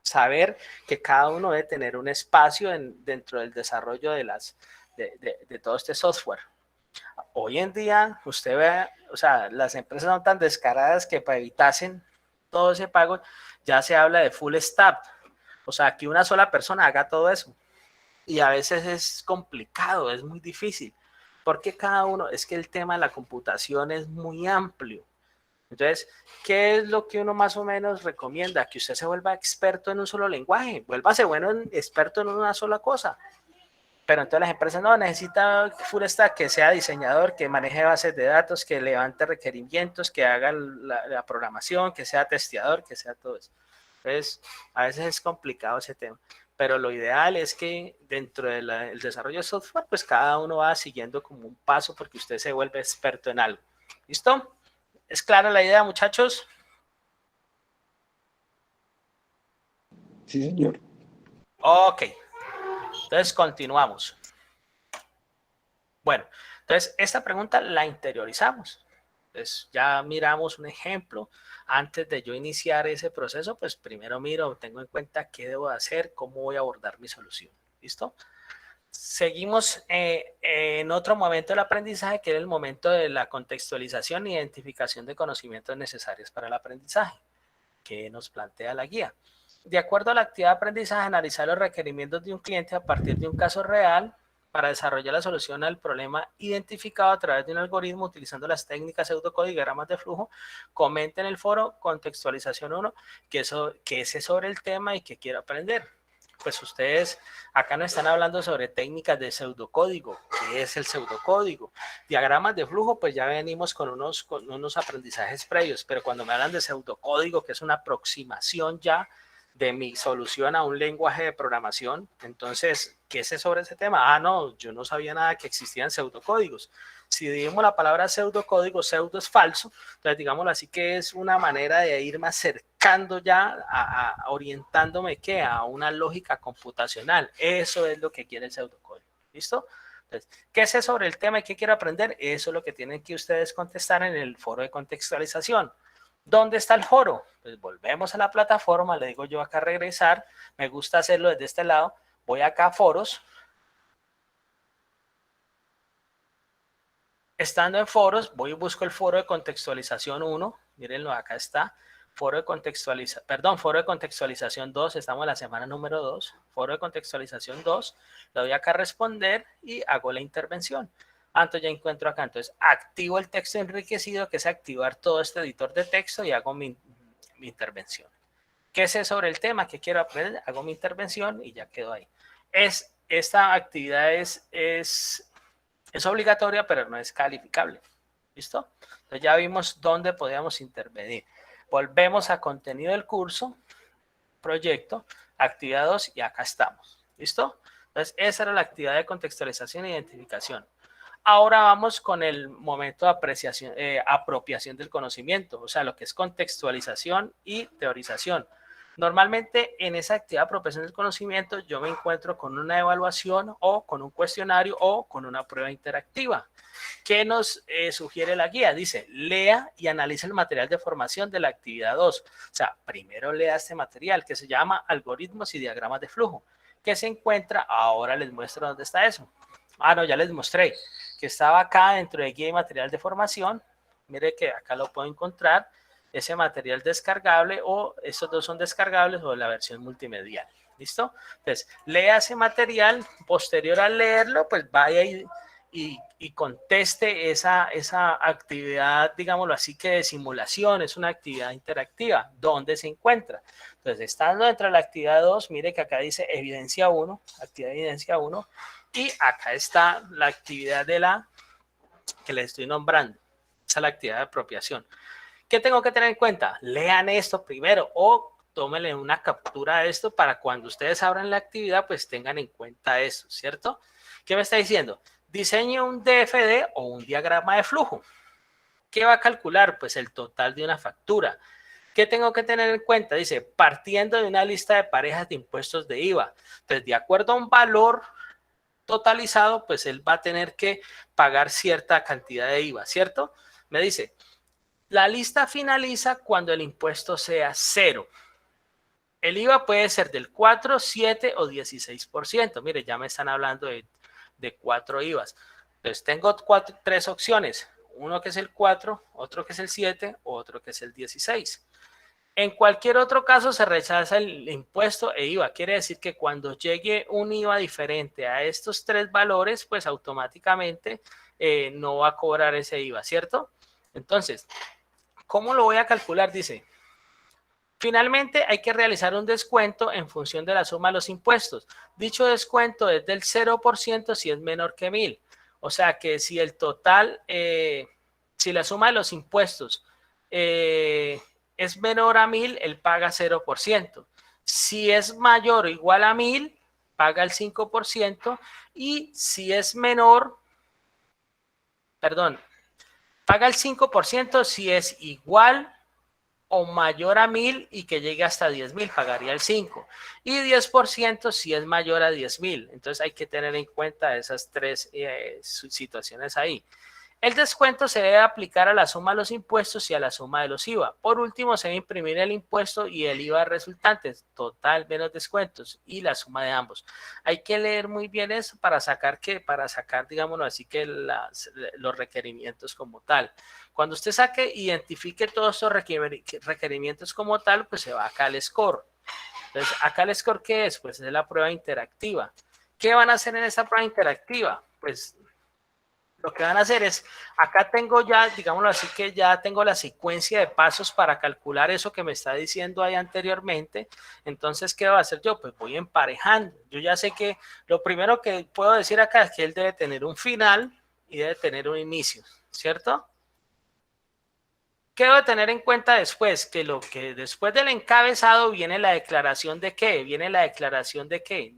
saber que cada uno debe tener un espacio dentro del desarrollo de todo este software. Hoy en día, usted ve, o sea, las empresas son tan descaradas que para evitasen todo ese pago, ya se habla de full stack. O sea, que una sola persona haga todo eso. Y a veces es complicado, es muy difícil. Porque cada uno, es que el tema de la computación es muy amplio. Entonces, ¿qué es lo que uno más o menos recomienda? Que usted se vuelva experto en un solo lenguaje, vuélvase bueno, experto en una sola cosa. Pero entonces las empresas no, necesita full stack, que sea diseñador, que maneje bases de datos, que levante requerimientos, que haga la programación, que sea testeador, que sea todo eso. Entonces, a veces es complicado ese tema. Pero lo ideal es que dentro del desarrollo de software, pues cada uno va siguiendo como un paso porque usted se vuelve experto en algo. ¿Listo? ¿Es clara la idea, muchachos? Sí, señor. Ok. Entonces, continuamos. Bueno, entonces esta pregunta la interiorizamos. Entonces, ya miramos un ejemplo. Antes de yo iniciar ese proceso, pues primero miro, tengo en cuenta qué debo hacer, cómo voy a abordar mi solución. ¿Listo? Seguimos en otro momento del aprendizaje, que era el momento de la contextualización e identificación de conocimientos necesarios para el aprendizaje, que nos plantea la guía. De acuerdo a la actividad de aprendizaje, analizar los requerimientos de un cliente a partir de un caso real para desarrollar la solución al problema identificado a través de un algoritmo utilizando las técnicas pseudocódigo y diagramas de flujo. Comenta en el foro contextualización 1 que es sobre el tema y que quiero aprender. Pues ustedes acá nos están hablando sobre técnicas de pseudocódigo. ¿Qué es el pseudocódigo? Diagramas de flujo, pues ya venimos con unos aprendizajes previos, pero cuando me hablan de pseudocódigo, que es una aproximación ya de mi solución a un lenguaje de programación, entonces, ¿qué sé sobre ese tema? Ah, no, yo no sabía nada que existían pseudocódigos. Si digamos la palabra pseudocódigo, pseudo es falso, entonces digámoslo así, que es una manera de irme acercando ya, orientándome ¿qué? A una lógica computacional. Eso es lo que quiere el pseudocódigo. ¿Listo? Entonces, ¿qué sé sobre el tema y qué quiero aprender? Eso es lo que tienen que ustedes contestar en el foro de contextualización. ¿Dónde está el foro? Pues volvemos a la plataforma, le digo yo acá regresar, me gusta hacerlo desde este lado, voy acá a foros. Estando en foros, voy y busco el foro de contextualización 1, mírenlo, acá está, foro de contextualización 2, estamos en la semana número 2, foro de contextualización 2, le doy acá a responder y hago la intervención. Entonces ya encuentro acá, entonces activo el texto enriquecido, que es activar todo este editor de texto y hago mi intervención. ¿Qué sé sobre el tema que quiero aprender? Hago mi intervención y ya quedo ahí. Esta actividad es obligatoria, pero no es calificable. ¿Listo? Entonces ya vimos dónde podíamos intervenir. Volvemos a contenido del curso, proyecto, actividad 2 y acá estamos. ¿Listo? Entonces esa era la actividad de contextualización e identificación. Ahora vamos con el momento de apreciación, apropiación del conocimiento, o sea, lo que es contextualización y teorización. Normalmente en esa actividad de apropiación del conocimiento yo me encuentro con una evaluación o con un cuestionario o con una prueba interactiva. ¿Qué nos sugiere la guía? Dice, lea y analice el material de formación de la actividad 2. O sea, primero lea este material que se llama Algoritmos y Diagramas de Flujo, que se encuentra, ahora les muestro dónde está eso. no, ya les mostré que estaba acá dentro de guía y material de formación. Mire que acá lo puedo encontrar, ese material descargable, o estos dos son descargables, o la versión multimedial. ¿Listo? Entonces, lea ese material, posterior a leerlo, pues vaya y conteste esa actividad, digámoslo así, que de simulación, es una actividad interactiva. ¿Dónde se encuentra? Entonces, estando dentro de la actividad 2, mire que acá dice evidencia 1, actividad de evidencia 1, y acá está la actividad de la que les estoy nombrando. Esa es la actividad de apropiación. ¿Qué tengo que tener en cuenta? Lean esto primero o tómenle una captura de esto para cuando ustedes abran la actividad, pues tengan en cuenta eso, ¿cierto? ¿Qué me está diciendo? Diseñe un DFD o un diagrama de flujo. ¿Qué va a calcular? Pues el total de una factura. ¿Qué tengo que tener en cuenta? Dice, partiendo de una lista de parejas de impuestos de IVA. Entonces, de acuerdo a un valor totalizado, pues él va a tener que pagar cierta cantidad de IVA, ¿cierto? Me dice, la lista finaliza cuando el impuesto sea 0. El IVA puede ser del 4, 7 o 16%. Mire, ya me están hablando de 4 IVAs. Entonces, tengo 3 opciones. Uno que es el 4, otro que es el 7, otro que es el 16. En cualquier otro caso se rechaza el impuesto e IVA. Quiere decir que cuando llegue un IVA diferente a estos 3 valores, pues automáticamente no va a cobrar ese IVA, ¿cierto? Entonces, ¿cómo lo voy a calcular? Dice, finalmente hay que realizar un descuento en función de la suma de los impuestos. Dicho descuento es del 0% si es menor que 1.000. O sea que si el total, si la suma de los impuestos es menor a 1.000, él paga 0%. Si es mayor o igual a 1.000, paga el 5%. Y si es menor, perdón, paga el 5% si es igual o mayor a 1.000 y que llegue hasta 10.000, pagaría el 5%. Y 10% si es mayor a 10.000. Entonces hay que tener en cuenta esas 3 situaciones ahí. El descuento se debe aplicar a la suma de los impuestos y a la suma de los IVA. Por último, se debe imprimir el impuesto y el IVA resultantes, total menos descuentos y la suma de ambos. Hay que leer muy bien eso para sacar, digámoslo así, que los requerimientos como tal. Cuando usted identifique todos estos requerimientos como tal, pues se va acá al score. Entonces, acá el score, ¿qué es? Pues es la prueba interactiva. ¿Qué van a hacer en esa prueba interactiva? Pues lo que van a hacer es, acá tengo ya, digámoslo así, que ya tengo la secuencia de pasos para calcular eso que me está diciendo ahí anteriormente. Entonces, ¿qué voy a hacer yo? Pues voy emparejando. Yo ya sé que lo primero que puedo decir acá es que él debe tener un final y debe tener un inicio, ¿cierto? ¿Qué debo tener en cuenta después? Que después del encabezado viene la declaración de ¿qué? Viene la declaración de ¿qué?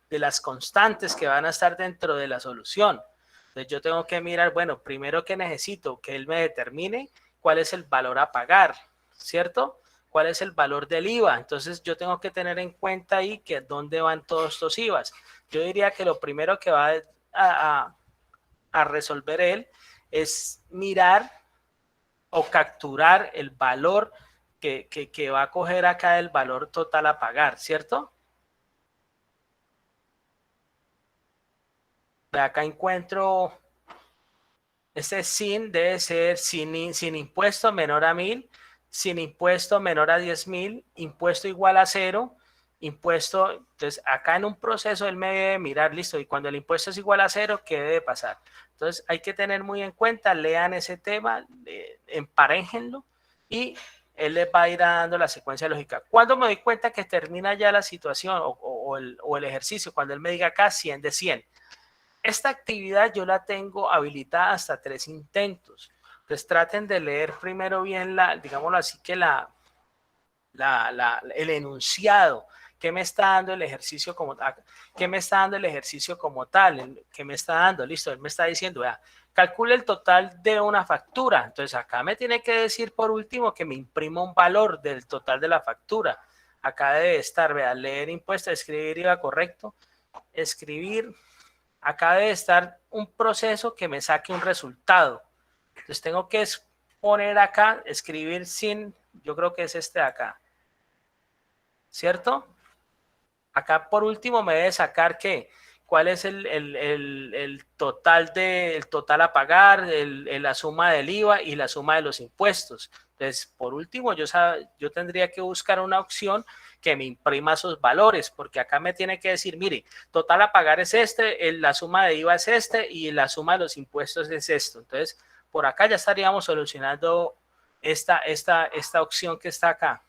De las constantes que van a estar dentro de la solución. Entonces yo tengo que mirar, bueno, primero que necesito que él me determine cuál es el valor a pagar, ¿cierto? ¿Cuál es el valor del IVA? Entonces yo tengo que tener en cuenta ahí que dónde van todos estos IVAs. Yo diría que lo primero que va a resolver él es mirar o capturar el valor que va a coger acá el valor total a pagar, ¿cierto? De acá encuentro, este sin debe ser sin impuesto menor a 1.000, sin impuesto menor a 10.000, impuesto igual a 0, impuesto, entonces acá en un proceso él me debe mirar, listo, y cuando el impuesto es igual a 0, ¿qué debe pasar? Entonces hay que tener muy en cuenta, lean ese tema, emparéjenlo y él les va a ir dando la secuencia lógica. Cuando me doy cuenta que termina ya la situación o el ejercicio, cuando él me diga acá 100 de 100, esta actividad yo la tengo habilitada hasta 3 intentos. Entonces traten de leer primero bien digámoslo así, que el enunciado. ¿Qué me está dando el ejercicio como tal? ¿Qué me está dando el ejercicio como tal? ¿Qué me está dando? Listo, él me está diciendo, vea, calcule el total de una factura. Entonces acá me tiene que decir por último que me imprima un valor del total de la factura. Acá debe estar, vea, leer impuesto, escribir IVA correcto, escribir. Acá debe estar un proceso que me saque un resultado. Entonces tengo que poner acá, escribir sin, yo creo que es este de acá, ¿cierto? Acá por último me debe sacar ¿qué? ¿Cuál es el total a pagar, la suma del IVA y la suma de los impuestos? Entonces, por último, yo tendría que buscar una opción que me imprima esos valores, porque acá me tiene que decir, mire, total a pagar es la suma de IVA es y la suma de los impuestos es esto. Entonces, por acá ya estaríamos solucionando esta opción que está acá.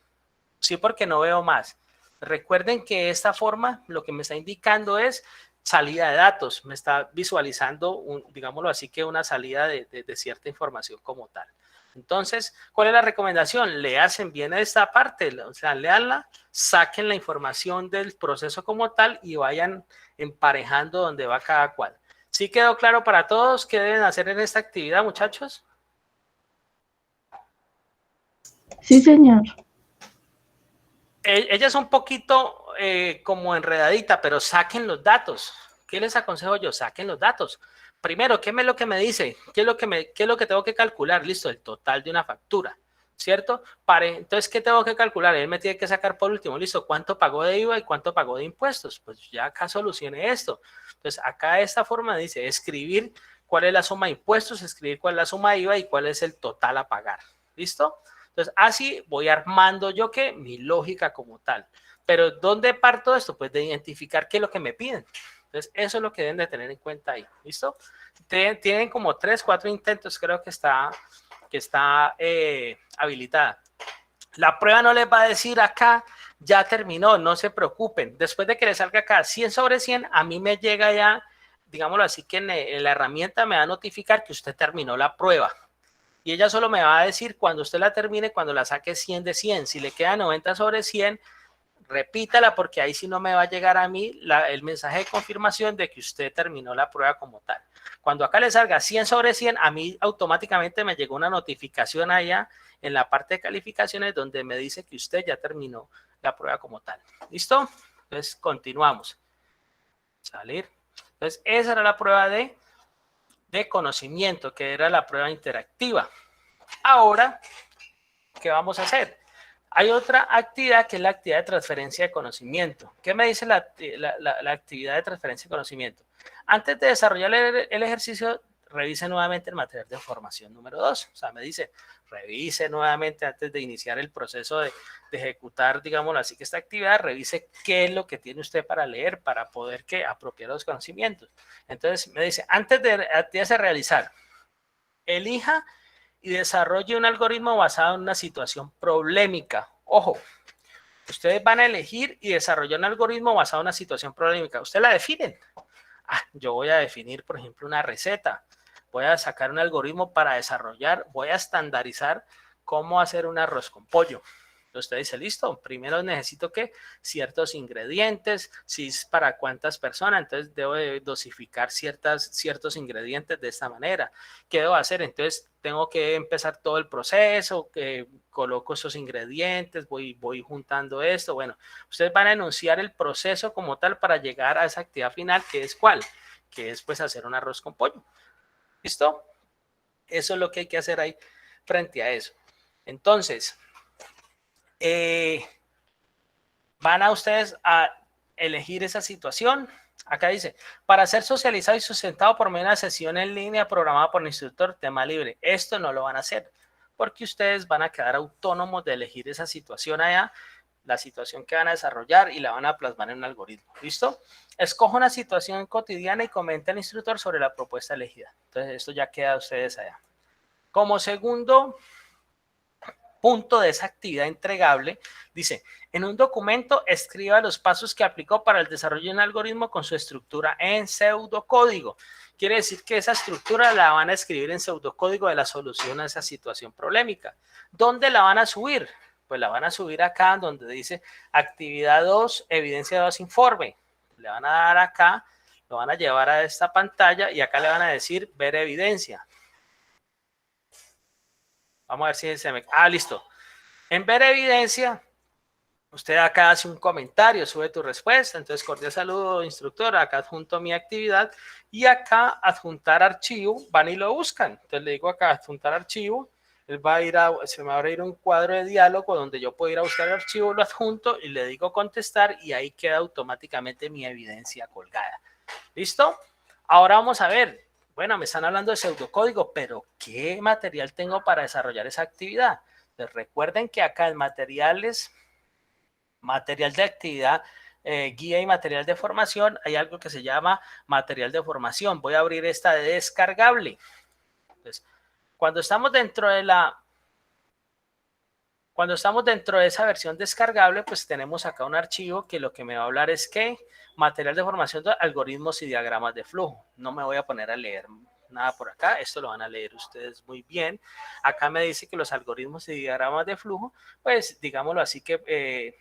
Sí, porque no veo más. Recuerden que esta forma lo que me está indicando es salida de datos, me está visualizando, digámoslo así, que una salida de cierta información como tal. Entonces, ¿cuál es la recomendación? Lean bien esta parte, o sea, leanla, saquen la información del proceso como tal y vayan emparejando donde va cada cual. ¿Sí quedó claro para todos qué deben hacer en esta actividad, muchachos? Sí, señor. Ella es un poquito como enredadita, pero saquen los datos. ¿Qué les aconsejo yo? Saquen los datos. Primero, ¿qué es lo que me dice? ¿Qué es lo que tengo que calcular? Listo, el total de una factura, ¿cierto? Entonces, ¿qué tengo que calcular? Él me tiene que sacar por último, listo, ¿cuánto pagó de IVA y cuánto pagó de impuestos? Pues ya acá solucioné esto. Entonces, acá de esta forma dice escribir cuál es la suma de impuestos, escribir cuál es la suma de IVA y cuál es el total a pagar. ¿Listo? Entonces, así voy armando yo mi lógica como tal. Pero, ¿dónde parto esto? Pues de identificar qué es lo que me piden. Entonces, eso es lo que deben de tener en cuenta ahí. ¿Listo? Tienen como 3, 4 intentos, creo que está habilitada. La prueba no les va a decir acá, ya terminó, no se preocupen. Después de que les salga acá 100 sobre 100, a mí me llega ya, digámoslo así, que en la herramienta me va a notificar que usted terminó la prueba. Y ella solo me va a decir cuando usted la termine, cuando la saque 100 de 100. Si le queda 90 sobre 100, repítala porque ahí sí no me va a llegar a mí el mensaje de confirmación de que usted terminó la prueba como tal. Cuando acá le salga 100 sobre 100, a mí automáticamente me llegó una notificación allá en la parte de calificaciones donde me dice que usted ya terminó la prueba como tal. ¿Listo? Entonces, continuamos. Salir. Entonces, esa era la prueba de conocimiento, que era la prueba interactiva. Ahora, ¿qué vamos a hacer? Hay otra actividad que es la actividad de transferencia de conocimiento. ¿Qué me dice la actividad de transferencia de conocimiento? Antes de desarrollar el ejercicio, revise nuevamente el material de formación número 2. O sea, me dice, revise nuevamente antes de iniciar el proceso de ejecutar, digámoslo así, que esta actividad, revise qué es lo que tiene usted para leer, para poder apropiar los conocimientos. Entonces, me dice, antes de realizar, elija y desarrolle un algoritmo basado en una situación problemática. Ojo, ustedes van a elegir y desarrollar un algoritmo basado en una situación problemática. Ustedes la definen. Yo voy a definir, por ejemplo, una receta. Voy a sacar un algoritmo para desarrollar, voy a estandarizar cómo hacer un arroz con pollo. Usted dice, listo, primero necesito que ciertos ingredientes, si es para cuántas personas, entonces debo de dosificar ciertos ingredientes de esta manera. ¿Qué debo hacer? Entonces tengo que empezar todo el proceso, que coloco esos ingredientes, voy juntando esto. Bueno, ustedes van a enunciar el proceso como tal para llegar a esa actividad final, que es ¿cuál? Que es pues hacer un arroz con pollo. ¿Listo? Eso es lo que hay que hacer ahí frente a eso. Entonces, van a ustedes a elegir esa situación. Acá dice, para ser socializado y sustentado por medio de una sesión en línea programada por el instructor, tema libre. Esto no lo van a hacer porque ustedes van a quedar autónomos de elegir esa situación allá, la situación que van a desarrollar y la van a plasmar en un algoritmo. ¿Listo? Escoja una situación cotidiana y comenta al instructor sobre la propuesta elegida. Entonces, esto ya queda a ustedes allá. Como segundo punto de esa actividad entregable, dice, en un documento escriba los pasos que aplicó para el desarrollo de un algoritmo con su estructura en pseudocódigo. Quiere decir que esa estructura la van a escribir en pseudocódigo de la solución a esa situación problemática. ¿Dónde la van a subir? Pues la van a subir acá donde dice actividad 2, evidencia 2, informe. Le van a dar acá, lo van a llevar a esta pantalla y acá le van a decir ver evidencia. Vamos a ver si se me... listo. En ver evidencia, usted acá hace un comentario, sube tu respuesta. Entonces, cordial saludo, instructor. Acá adjunto mi actividad. Y acá adjuntar archivo, van y lo buscan. Entonces, le digo acá adjuntar archivo. él va a ir se me va a abrir un cuadro de diálogo donde yo puedo ir a buscar el archivo, lo adjunto y le digo contestar y ahí queda automáticamente mi evidencia colgada. ¿Listo? Ahora vamos a ver, bueno, me están hablando de pseudocódigo, pero ¿qué material tengo para desarrollar esa actividad? Pues recuerden que acá en materiales, material de actividad, guía y material de formación, hay algo que se llama material de formación. Voy a abrir esta de descargable. Entonces, cuando estamos dentro de esa versión descargable, pues tenemos acá un archivo que lo que me va a hablar es que material de formación de algoritmos y diagramas de flujo. No me voy a poner a leer nada por acá, esto lo van a leer ustedes muy bien. Acá me dice que los algoritmos y diagramas de flujo, pues digámoslo así que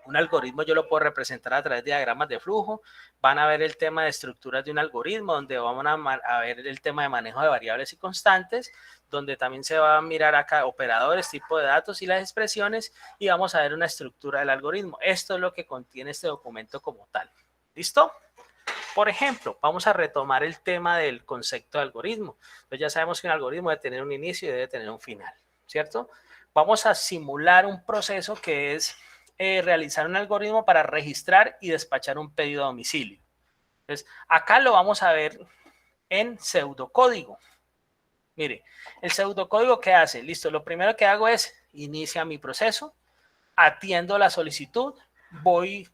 un algoritmo yo lo puedo representar a través de diagramas de flujo. Van a ver el tema de estructuras de un algoritmo, donde vamos a ver el tema de manejo de variables y constantes, donde también se va a mirar acá operadores, tipo de datos y las expresiones, y vamos a ver una estructura del algoritmo. Esto es lo que contiene este documento como tal. ¿Listo? Por ejemplo, vamos a retomar el tema del concepto de algoritmo. Entonces ya sabemos que un algoritmo debe tener un inicio y debe tener un final, ¿cierto? Vamos a simular un proceso que es realizar un algoritmo para registrar y despachar un pedido a domicilio. Entonces, acá lo vamos a ver en pseudocódigo. Mire, el pseudocódigo, ¿qué hace? Listo, lo primero que hago es inicia mi proceso, atiendo la solicitud,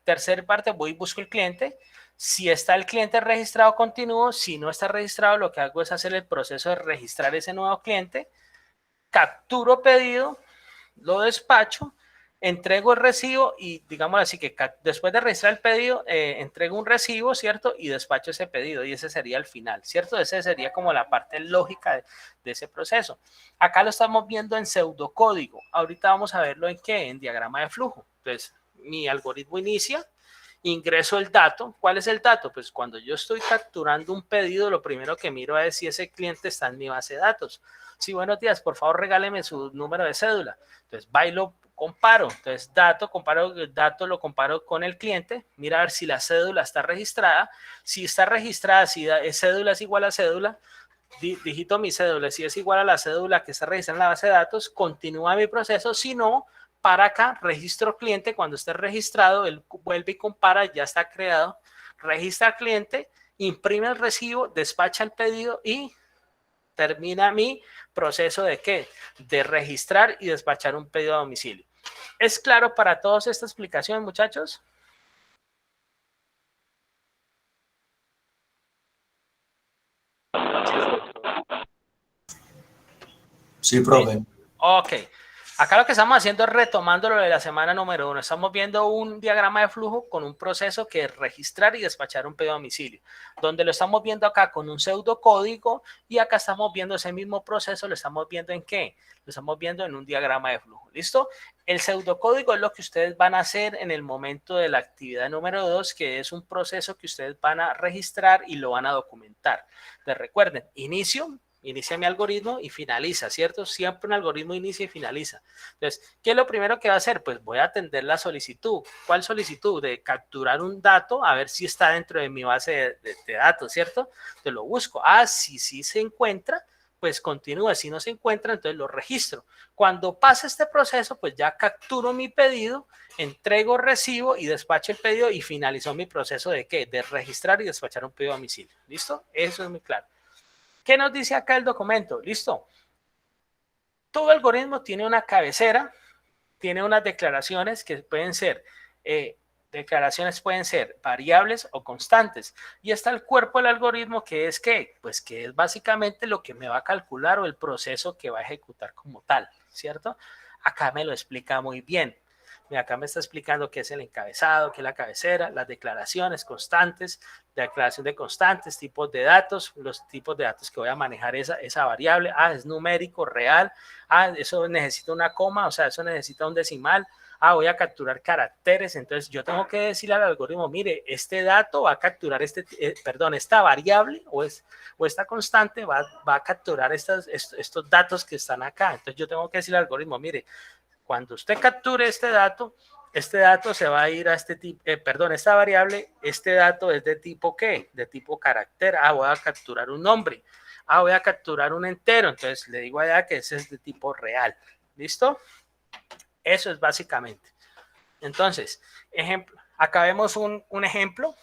tercera parte, voy y busco el cliente. Si está el cliente registrado, continúo. Si no está registrado, lo que hago es hacer el proceso de registrar ese nuevo cliente, capturo pedido, lo despacho, entrego el recibo y digamos así que después de registrar el pedido, entrego un recibo, ¿cierto? Y despacho ese pedido y ese sería el final, ¿cierto? Ese sería como la parte lógica de ese proceso. Acá lo estamos viendo en pseudocódigo. Ahorita vamos a verlo en ¿qué? En diagrama de flujo. Entonces, mi algoritmo inicia, ingreso el dato. ¿Cuál es el dato? Pues cuando yo estoy capturando un pedido, lo primero que miro es si ese cliente está en mi base de datos. Sí, buenos días, por favor regáleme su número de cédula. Entonces, bailo, comparo. Entonces, dato lo comparo con el cliente, mira a ver si la cédula está registrada. Si está registrada, si cédula es igual a cédula, digito mi cédula. Si es igual a la cédula que está registrada en la base de datos, continúa mi proceso. Si no, para acá, registro cliente. Cuando esté registrado, él vuelve y compara, ya está creado. Registra al cliente, imprime el recibo, despacha el pedido y termina mi proceso de ¿qué? De registrar y despachar un pedido a domicilio. ¿Es claro para todos esta explicación, muchachos? Sí, profe. Ok. Acá lo que estamos haciendo es retomando lo de la semana número 1. Estamos viendo un diagrama de flujo con un proceso que es registrar y despachar un pedido a domicilio, donde lo estamos viendo acá con un pseudocódigo y acá estamos viendo ese mismo proceso, lo estamos viendo en ¿qué? Lo estamos viendo en un diagrama de flujo. ¿Listo? El pseudocódigo es lo que ustedes van a hacer en el momento de la actividad número 2, que es un proceso que ustedes van a registrar y lo van a documentar. Entonces recuerden, inicia mi algoritmo y finaliza, ¿cierto? Siempre un algoritmo inicia y finaliza. Entonces, ¿qué es lo primero que va a hacer? Pues voy a atender la solicitud. ¿Cuál solicitud? De capturar un dato, a ver si está dentro de mi base de datos, ¿cierto? Entonces lo busco. Si sí se encuentra, pues continúa. Si no se encuentra, entonces lo registro. Cuando pase este proceso, pues ya capturo mi pedido, entrego recibo y despacho el pedido y finalizó mi proceso de ¿qué? De registrar y despachar un pedido a domicilio. ¿Listo? Eso es muy claro. ¿Qué nos dice acá el documento? Listo. Todo algoritmo tiene una cabecera, tiene unas declaraciones que pueden ser, variables o constantes. Y está el cuerpo del algoritmo que es ¿qué? Pues que es básicamente lo que me va a calcular o el proceso que va a ejecutar como tal, ¿cierto? Acá me lo explica muy bien. Acá me está explicando qué es el encabezado, qué es la cabecera, las declaraciones constantes, declaración de constantes, tipos de datos, los tipos de datos que voy a manejar esa variable. Es numérico, real. Eso necesita una coma, o sea, eso necesita un decimal. Voy a capturar caracteres. Entonces yo tengo que decirle al algoritmo, mire, este dato va a capturar esta variable o esta constante va a capturar estos datos que están acá. Entonces yo tengo que decirle al algoritmo, mire, cuando usted capture este dato se va a ir a este tipo, esta variable, este dato es de tipo ¿qué? De tipo carácter. Voy a capturar un nombre. voy a capturar un entero, entonces le digo allá que ese es de tipo real. ¿Listo? Eso es básicamente. Entonces, ejemplo, acá vemos un ejemplo.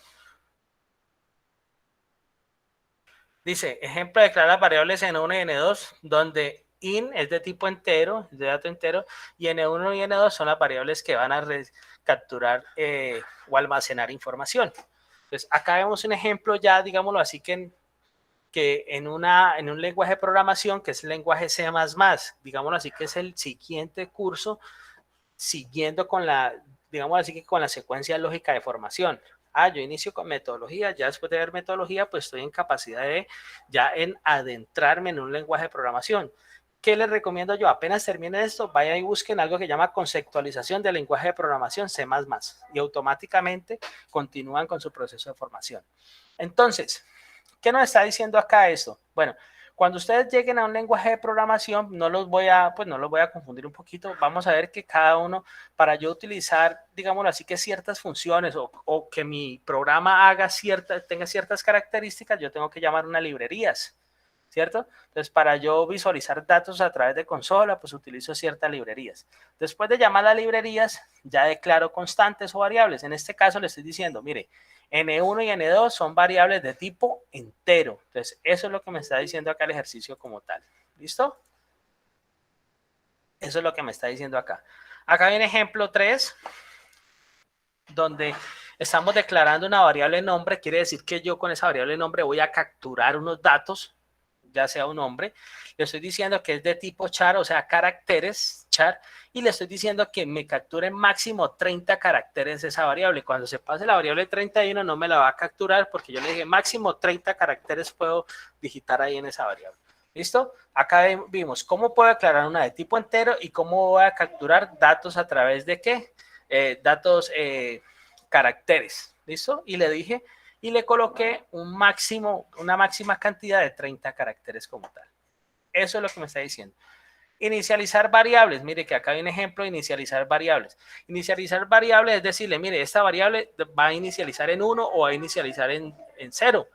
Dice, ejemplo, declara las variables N1 y N2, donde in es de tipo entero, de dato entero, y N1 y N2 son las variables que van a capturar o almacenar información. Entonces, acá vemos un ejemplo ya, digámoslo así, que en un lenguaje de programación, que es el lenguaje C++, digámoslo así, que es el siguiente curso, siguiendo con digámoslo así, que con la secuencia lógica de formación. Yo inicio con metodología, ya después de ver metodología, pues estoy en capacidad de ya en adentrarme en un lenguaje de programación. ¿Qué les recomiendo yo? Apenas terminen esto, vayan y busquen algo que llama conceptualización del lenguaje de programación C++ y automáticamente continúan con su proceso de formación. Entonces, ¿qué nos está diciendo acá esto? Bueno, cuando ustedes lleguen a un lenguaje de programación, no los voy a confundir un poquito. Vamos a ver que cada uno, para yo utilizar, digámoslo así, que ciertas funciones o que mi programa tenga ciertas características, yo tengo que llamar unas librerías, ¿cierto? Entonces, para yo visualizar datos a través de consola, pues utilizo ciertas librerías. Después de llamar las librerías, ya declaro constantes o variables. En este caso le estoy diciendo, mire, N1 y N2 son variables de tipo entero. Entonces, eso es lo que me está diciendo acá el ejercicio como tal. ¿Listo? Eso es lo que me está diciendo acá. Acá hay un ejemplo 3, donde estamos declarando una variable nombre. Quiere decir que yo con esa variable nombre voy a capturar unos datos, ya sea un nombre. Le estoy diciendo que es de tipo char, o sea, caracteres, char, y le estoy diciendo que me capture máximo 30 caracteres esa variable. Cuando se pase la variable 31 no me la va a capturar porque yo le dije máximo 30 caracteres puedo digitar ahí en esa variable. ¿Listo? Acá vimos cómo puedo declarar una de tipo entero y cómo voy a capturar datos a través de qué. Caracteres. ¿Listo? Y le dije, y le coloqué una máxima cantidad de 30 caracteres como tal. Eso es lo que me está diciendo. Inicializar variables. Mire que acá hay un ejemplo de inicializar variables. Inicializar variables es decirle, mire, esta variable va a inicializar en 1 o va a inicializar en 0.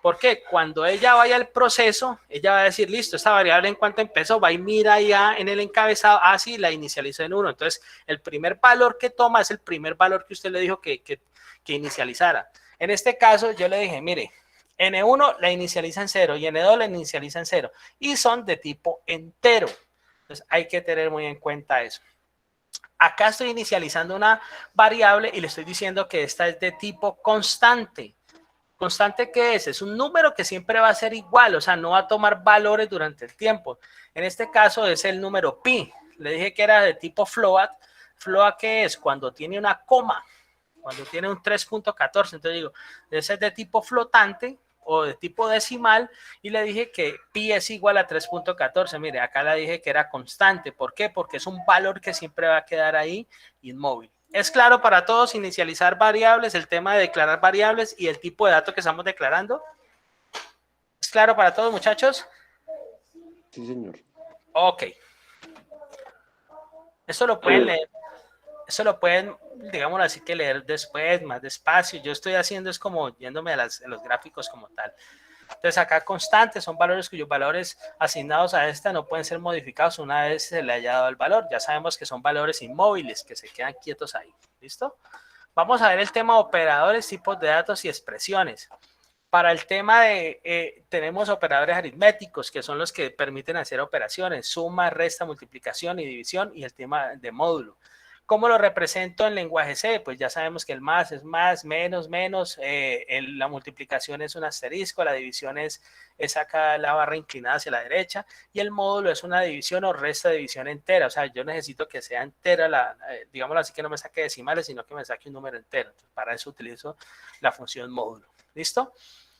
¿Por qué? Cuando ella vaya al proceso, ella va a decir, listo, esta variable en cuanto empezó, va y mira ya en el encabezado, sí, la inicializa en 1. Entonces, el primer valor que toma es el primer valor que usted le dijo que inicializara. En este caso, yo le dije, mire, N1 la inicializa en 0 y N2 la inicializa en 0 y son de tipo entero. Entonces, hay que tener muy en cuenta eso. Acá estoy inicializando una variable y le estoy diciendo que esta es de tipo constante. ¿Constante qué es? Es un número que siempre va a ser igual, o sea, no va a tomar valores durante el tiempo. En este caso es el número pi. Le dije que era de tipo float. ¿Float qué es? Cuando tiene una coma, cuando tiene un 3.14. Entonces digo, ese es de tipo flotante o de tipo decimal y le dije que pi es igual a 3.14. Mire, acá le dije que era constante. ¿Por qué? Porque es un valor que siempre va a quedar ahí inmóvil. ¿Es claro para todos inicializar variables, el tema de declarar variables y el tipo de dato que estamos declarando? ¿Es claro para todos, muchachos? Sí, señor. Ok. Eso lo pueden leer. Eso lo pueden, digámoslo así, que leer después, más despacio. Yo estoy haciendo es como yéndome a los gráficos como tal. Entonces acá constantes son valores cuyos valores asignados a esta no pueden ser modificados una vez se le haya dado el valor. Ya sabemos que son valores inmóviles que se quedan quietos ahí. ¿Listo? Vamos a ver el tema de operadores, tipos de datos y expresiones. Para el tema de, tenemos operadores aritméticos que son los que permiten hacer operaciones, suma, resta, multiplicación y división y el tema de módulo. ¿Cómo lo represento en lenguaje C? Pues ya sabemos que el más es más, menos, menos, la multiplicación es un asterisco, la división es acá la barra inclinada hacia la derecha y el módulo es una división o resta de división entera. O sea, yo necesito que sea entera, digámoslo así, que no me saque decimales, sino que me saque un número entero. Entonces, para eso utilizo la función módulo. ¿Listo?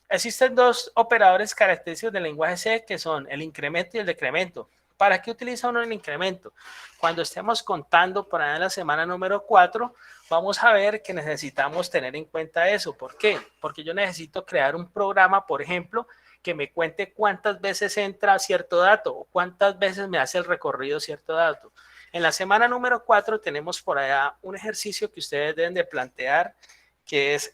Existen dos operadores característicos del lenguaje C que son el incremento y el decremento. ¿Para qué utiliza uno el incremento? Cuando estemos contando por ahí en la semana número 4, vamos a ver que necesitamos tener en cuenta eso. ¿Por qué? Porque yo necesito crear un programa, por ejemplo, que me cuente cuántas veces entra cierto dato o cuántas veces me hace el recorrido cierto dato. En la semana número 4 tenemos por allá un ejercicio que ustedes deben de plantear, que es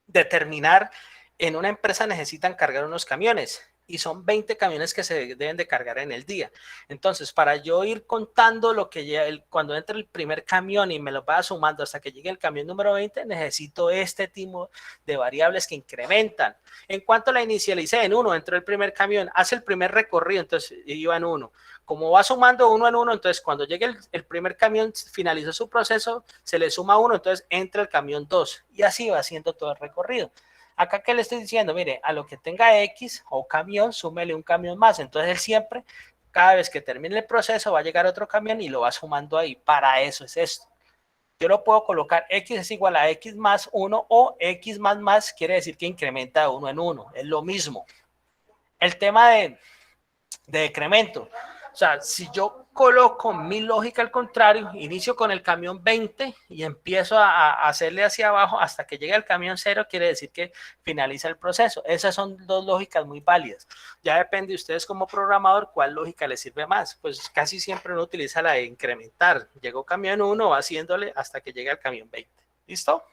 determinar en una empresa necesitan cargar unos camiones y son 20 camiones que se deben de cargar en el día. Entonces, para yo ir contando lo que cuando entre el primer camión y me lo vaya sumando hasta que llegue el camión número 20, necesito este tipo de variables que incrementan. En cuanto la inicialicé en 1, entró el primer camión, hace el primer recorrido, entonces iba en 1. Como va sumando 1 en 1, entonces cuando llegue el primer camión, finalizó su proceso, se le suma 1, entonces entra el camión 2 y así va haciendo todo el recorrido. Acá que le estoy diciendo, mire, a lo que tenga X o camión, súmele un camión más. Entonces él siempre, cada vez que termine el proceso, va a llegar otro camión y lo va sumando ahí. Para eso es esto. Yo lo puedo colocar X es igual a X más 1 o X más quiere decir que incrementa de 1 en 1. Es lo mismo. El tema de decremento. O sea, si yo coloco mi lógica al contrario, inicio con el camión 20 y empiezo a hacerle hacia abajo hasta que llegue al camión 0, quiere decir que finaliza el proceso. Esas son dos lógicas muy válidas. Ya depende de ustedes como programador cuál lógica les sirve más. Pues casi siempre uno utiliza la de incrementar. Llegó camión 1, va haciéndole hasta que llegue al camión 20. ¿Listo?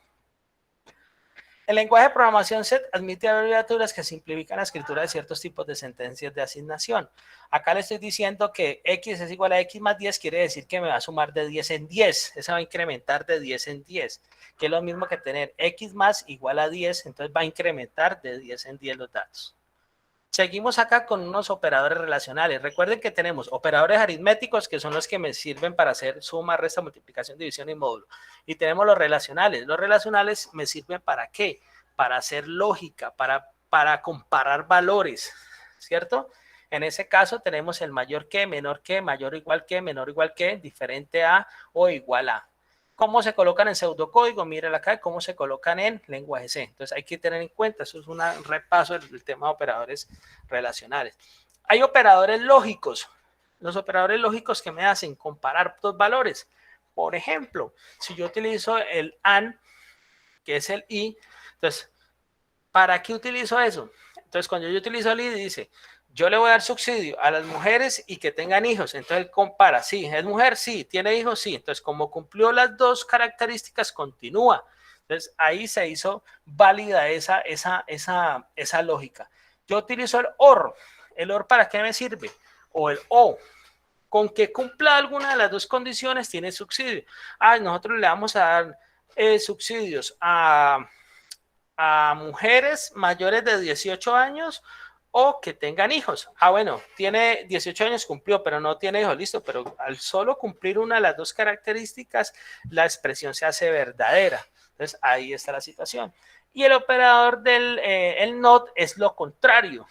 El lenguaje de programación set admite abreviaturas que simplifican la escritura de ciertos tipos de sentencias de asignación. Acá le estoy diciendo que X es igual a X más 10, quiere decir que me va a sumar de 10 en 10. Eso va a incrementar de 10 en 10, que es lo mismo que tener X más igual a 10, entonces va a incrementar de 10 en 10 los datos. Seguimos acá con unos operadores relacionales. Recuerden que tenemos operadores aritméticos, que son los que me sirven para hacer suma, resta, multiplicación, división y módulo. Y tenemos los relacionales. Los relacionales me sirven ¿para qué? Para hacer lógica, para comparar valores, ¿cierto? En ese caso tenemos el mayor que, menor que, mayor o igual que, menor o igual que, diferente a o igual a. ¿Cómo se colocan en pseudocódigo? Miren acá cómo se colocan en lenguaje C. Entonces hay que tener en cuenta, eso es un repaso del tema de operadores relacionales. Hay operadores lógicos. Los operadores lógicos que me hacen comparar dos valores. Por ejemplo, si yo utilizo el AND, que es el I, entonces, ¿para qué utilizo eso? Entonces, cuando yo utilizo el I, dice, yo le voy a dar subsidio a las mujeres y que tengan hijos. Entonces él compara, sí, es mujer, sí, tiene hijos, sí. Entonces, como cumplió las dos características, continúa. Entonces, ahí se hizo válida esa lógica. Yo utilizo el OR. ¿El OR para qué me sirve? O el O. Con que cumpla alguna de las dos condiciones, tiene subsidio. Nosotros le vamos a dar subsidios a mujeres mayores de 18 años o que tengan hijos. Bueno, tiene 18 años, cumplió, pero no tiene hijos, listo, pero al solo cumplir una de las dos características, la expresión se hace verdadera. Entonces, ahí está la situación. Y el operador del el NOT es lo contrario.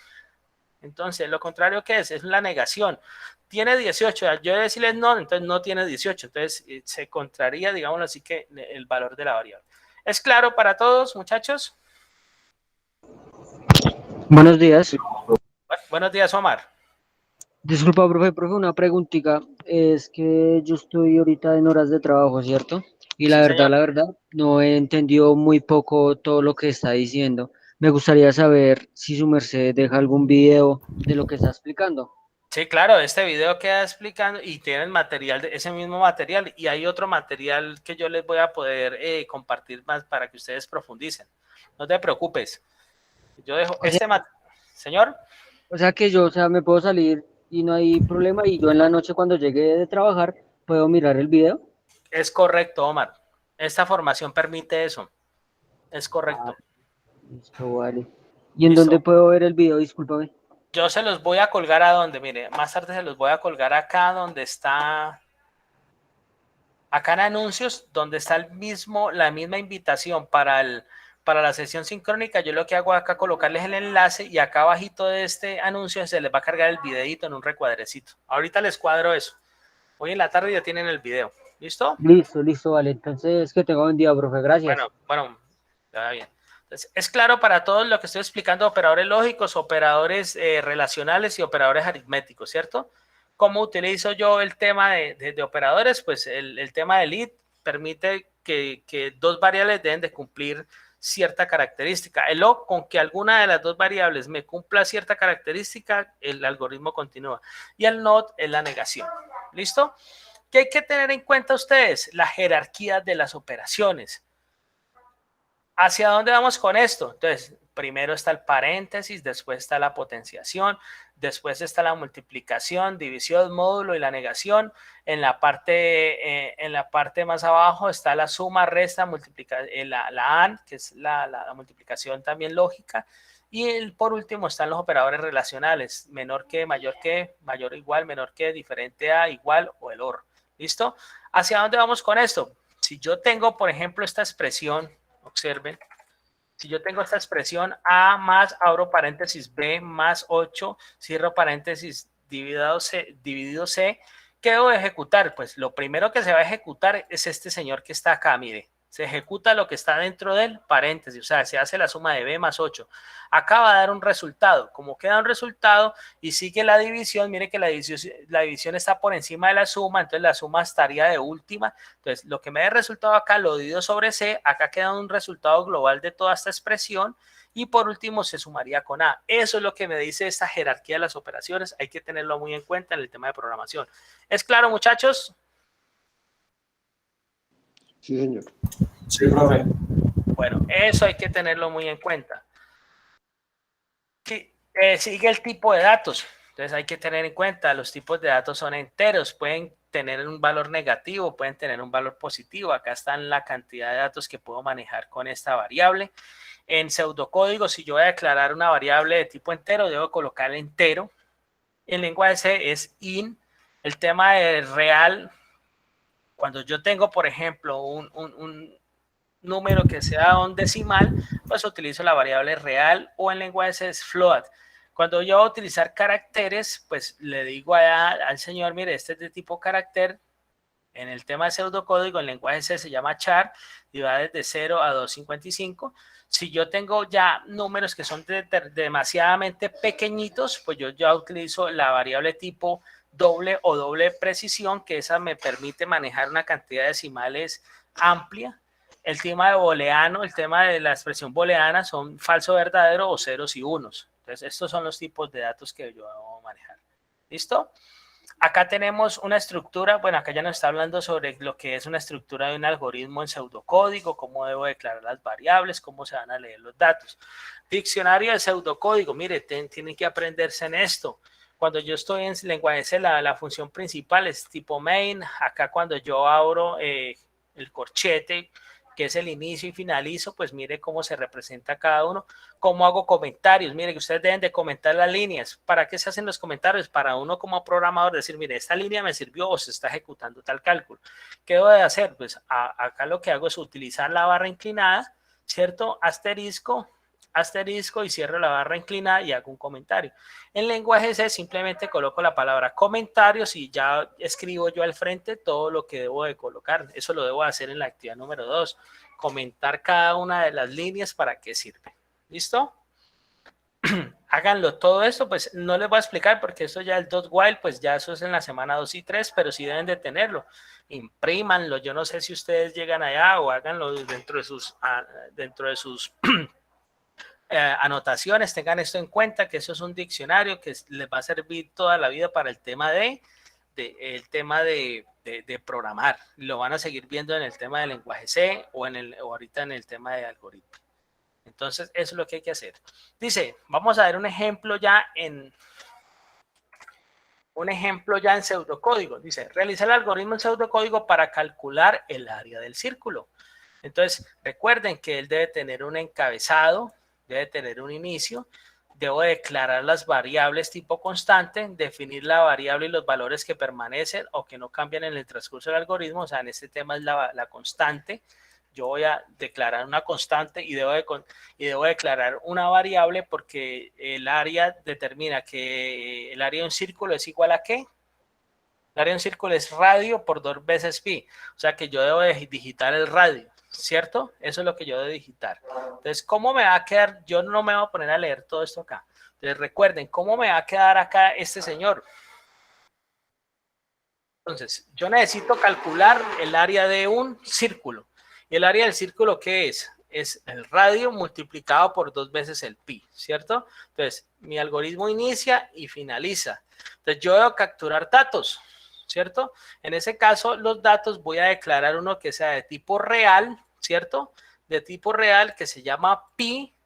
Entonces, ¿lo contrario qué es? Es la negación. Tiene 18, al yo decirle no, entonces no tiene 18, entonces se contraría, digámoslo así, que el valor de la variable. ¿Es claro para todos, muchachos? Buenos días. Buenos días, Omar. Disculpa, profe, una preguntita. Es que yo estoy ahorita en horas de trabajo, ¿cierto? Y Sí, señor. la verdad, no he entendido muy poco todo lo que está diciendo. Me gustaría saber si su merced deja algún video de lo que está explicando. Sí, claro, este video queda explicando y tienen material, ese mismo material, y hay otro material que yo les voy a poder compartir más para que ustedes profundicen. No te preocupes. Yo dejo señor. O sea que yo, me puedo salir y no hay problema y yo en la noche cuando llegue de trabajar puedo mirar el video. Es correcto, Omar. Esta formación permite eso. Es correcto. Listo, vale. ¿Y en ¿Listo? dónde puedo ver el video? Discúlpame. Yo se los voy a colgar a donde, mire, más tarde se los voy a colgar acá donde está, acá en anuncios, donde está la misma invitación para la sesión sincrónica. Yo lo que hago acá es colocarles el enlace y acá abajito de este anuncio se les va a cargar el videito en un recuadrecito. Ahorita les cuadro eso. Hoy en la tarde ya tienen el video. ¿Listo? Listo, vale. Entonces, que tenga buen día, profe. Gracias. Bueno, ya bien. Entonces, es claro para todos lo que estoy explicando, operadores lógicos, operadores relacionales y operadores aritméticos, ¿cierto? ¿Cómo utilizo yo el tema de operadores? Pues el tema del if permite que dos variables deben de cumplir cierta característica. El O, con que alguna de las dos variables me cumpla cierta característica, el algoritmo continúa. Y el NOT es la negación. ¿Listo? ¿Qué hay que tener en cuenta ustedes? La jerarquía de las operaciones. ¿Hacia dónde vamos con esto? Entonces, primero está el paréntesis, después está la potenciación, después está la multiplicación, división, módulo y la negación. En la parte más abajo está la suma, resta, la AND, que es la multiplicación también lógica. Y por último están los operadores relacionales, menor que, mayor o igual, menor que, diferente a, igual o el OR. ¿Listo? ¿Hacia dónde vamos con esto? Si yo tengo, por ejemplo, esta expresión, observen, si yo tengo esta expresión A más, abro paréntesis, B más 8, cierro paréntesis, dividido C, ¿qué debo ejecutar? Pues lo primero que se va a ejecutar es este señor que está acá, mire. Se ejecuta lo que está dentro del paréntesis, o sea, se hace la suma de B más 8. Acá va a dar un resultado. Como queda un resultado y sigue la división, mire que la división está por encima de la suma, entonces la suma estaría de última. Entonces, lo que me dé resultado acá lo divido sobre C, acá queda un resultado global de toda esta expresión y por último se sumaría con A. Eso es lo que me dice esta jerarquía de las operaciones. Hay que tenerlo muy en cuenta en el tema de programación. ¿Es claro, muchachos? Sí, señor. Sí, profe. Bueno, eso hay que tenerlo muy en cuenta. Sigue el tipo de datos. Entonces hay que tener en cuenta, los tipos de datos son enteros, pueden tener un valor negativo, pueden tener un valor positivo. Acá están la cantidad de datos que puedo manejar con esta variable. En pseudocódigo, si yo voy a declarar una variable de tipo entero, debo colocar el entero. En lenguaje C es in. El tema de real, cuando yo tengo, por ejemplo, un número que sea un decimal, pues utilizo la variable real o en lenguaje C es float. Cuando yo voy a utilizar caracteres, pues le digo al señor, mire, este es de tipo carácter. En el tema de pseudocódigo, en lenguaje C se llama char y va desde 0 a 255. Si yo tengo ya números que son demasiadamente pequeñitos, pues yo ya utilizo la variable tipo doble o doble precisión, que esa me permite manejar una cantidad de decimales amplia. El tema de booleano, el tema de la expresión booleana son falso, verdadero o ceros y unos. Entonces, estos son los tipos de datos que yo debo manejar. ¿Listo? Acá tenemos una estructura, bueno, acá ya nos está hablando sobre lo que es una estructura de un algoritmo en pseudocódigo, cómo debo declarar las variables, cómo se van a leer los datos. Diccionario de pseudocódigo, mire, tienen que aprenderse en esto. Cuando yo estoy en lenguaje C, la función principal es tipo main. Acá cuando yo abro el corchete, que es el inicio y finalizo, pues mire cómo se representa cada uno. Cómo hago comentarios, mire que ustedes deben de comentar las líneas. ¿Para qué se hacen los comentarios? Para uno como programador decir, mire, esta línea me sirvió o se está ejecutando tal cálculo. ¿Qué debo de hacer? Pues acá lo que hago es utilizar la barra inclinada, ¿cierto? Asterisco y cierro la barra inclinada y hago un comentario. En lenguaje C simplemente coloco la palabra comentarios y ya escribo yo al frente todo lo que debo de colocar. Eso lo debo hacer en la actividad número 2. Comentar cada una de las líneas para qué sirve. ¿Listo? Háganlo todo esto, pues no les voy a explicar porque eso ya el dot while, pues ya eso es en la semana 2 y 3, pero sí deben de tenerlo. Imprímanlo, yo no sé si ustedes llegan allá o háganlo dentro de sus anotaciones, tengan esto en cuenta, que eso es un diccionario que les va a servir toda la vida para el tema de programar. Lo van a seguir viendo en el tema del lenguaje C o ahorita en el tema de algoritmo. Entonces, eso es lo que hay que hacer. Dice, vamos a ver un ejemplo ya en pseudocódigo. Dice, realizar el algoritmo en pseudocódigo para calcular el área del círculo. Entonces, recuerden que él debe tener un encabezado, debe tener un inicio, debo declarar las variables tipo constante, definir la variable y los valores que permanecen o que no cambian en el transcurso del algoritmo. O sea, en este tema es la constante. Yo voy a declarar una constante y debo declarar una variable porque el área determina que el área de un círculo es igual a ¿qué? El área de un círculo es radio por 2 veces pi. O sea que yo debo de digitar el radio, ¿cierto? Eso es lo que yo debo digitar. Entonces, ¿cómo me va a quedar? Yo no me voy a poner a leer todo esto acá. Entonces, recuerden, ¿cómo me va a quedar acá este señor? Entonces, yo necesito calcular el área de un círculo. ¿Y el área del círculo qué es? Es el radio multiplicado por 2 veces el pi, ¿cierto? Entonces, mi algoritmo inicia y finaliza. Entonces, yo debo capturar datos, ¿cierto? En ese caso, los datos voy a declarar uno que sea de tipo real, ¿cierto? De tipo real que se llama pi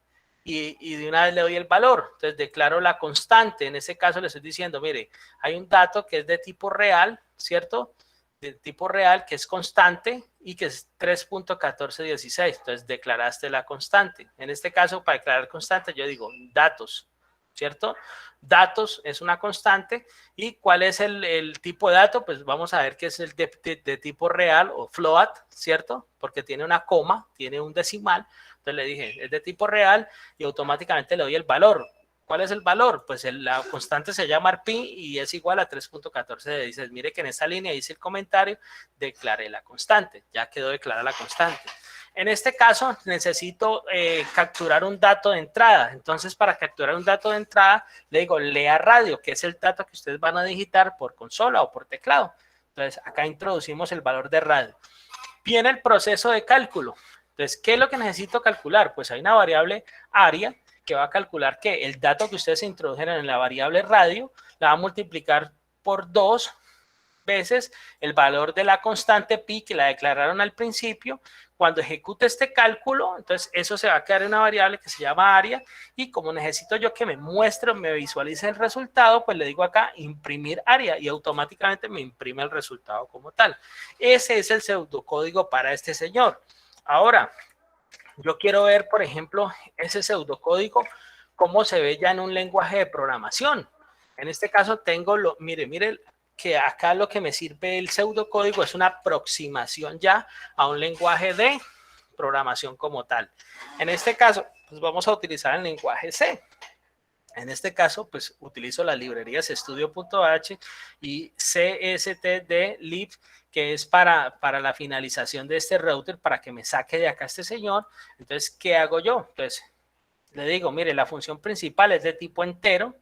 y de una vez le doy el valor. Entonces declaro la constante. En ese caso le estoy diciendo, mire, hay un dato que es de tipo real, ¿cierto? De tipo real que es constante y que es 3.1416. Entonces declaraste la constante. En este caso, para declarar constante, yo digo datos, ¿cierto? Datos es una constante. ¿Y cuál es el tipo de dato? Pues vamos a ver que es el de tipo real o float, ¿cierto? Porque tiene una coma, tiene un decimal. Entonces le dije, es de tipo real y automáticamente le doy el valor. ¿Cuál es el valor? Pues la constante se llama pi y es igual a 3.1416. Mire que en esta línea dice el comentario, declaré la constante. Ya quedó declarada la constante. En este caso necesito capturar un dato de entrada. Entonces, para capturar un dato de entrada, le digo lea radio, que es el dato que ustedes van a digitar por consola o por teclado. Entonces, acá introducimos el valor de radio. Viene el proceso de cálculo. Entonces, ¿qué es lo que necesito calcular? Pues hay una variable área que va a calcular que el dato que ustedes introdujeron en la variable radio la va a multiplicar por 2 veces el valor de la constante pi que la declararon al principio. Cuando ejecute este cálculo, entonces eso se va a quedar en una variable que se llama área y como necesito yo que me muestre o me visualice el resultado, pues le digo acá imprimir área y automáticamente me imprime el resultado como tal. Ese es el pseudocódigo para este señor. Ahora, yo quiero ver, por ejemplo, ese pseudocódigo, cómo se ve ya en un lenguaje de programación. En este caso tengo, mire, que acá lo que me sirve el pseudocódigo es una aproximación ya a un lenguaje de programación como tal. En este caso, pues vamos a utilizar el lenguaje C. En este caso, pues utilizo las librerías studio.h y cstdlib, que es para la finalización de este router, para que me saque de acá este señor. Entonces, ¿qué hago yo? Entonces, le digo, mire, la función principal es de tipo entero.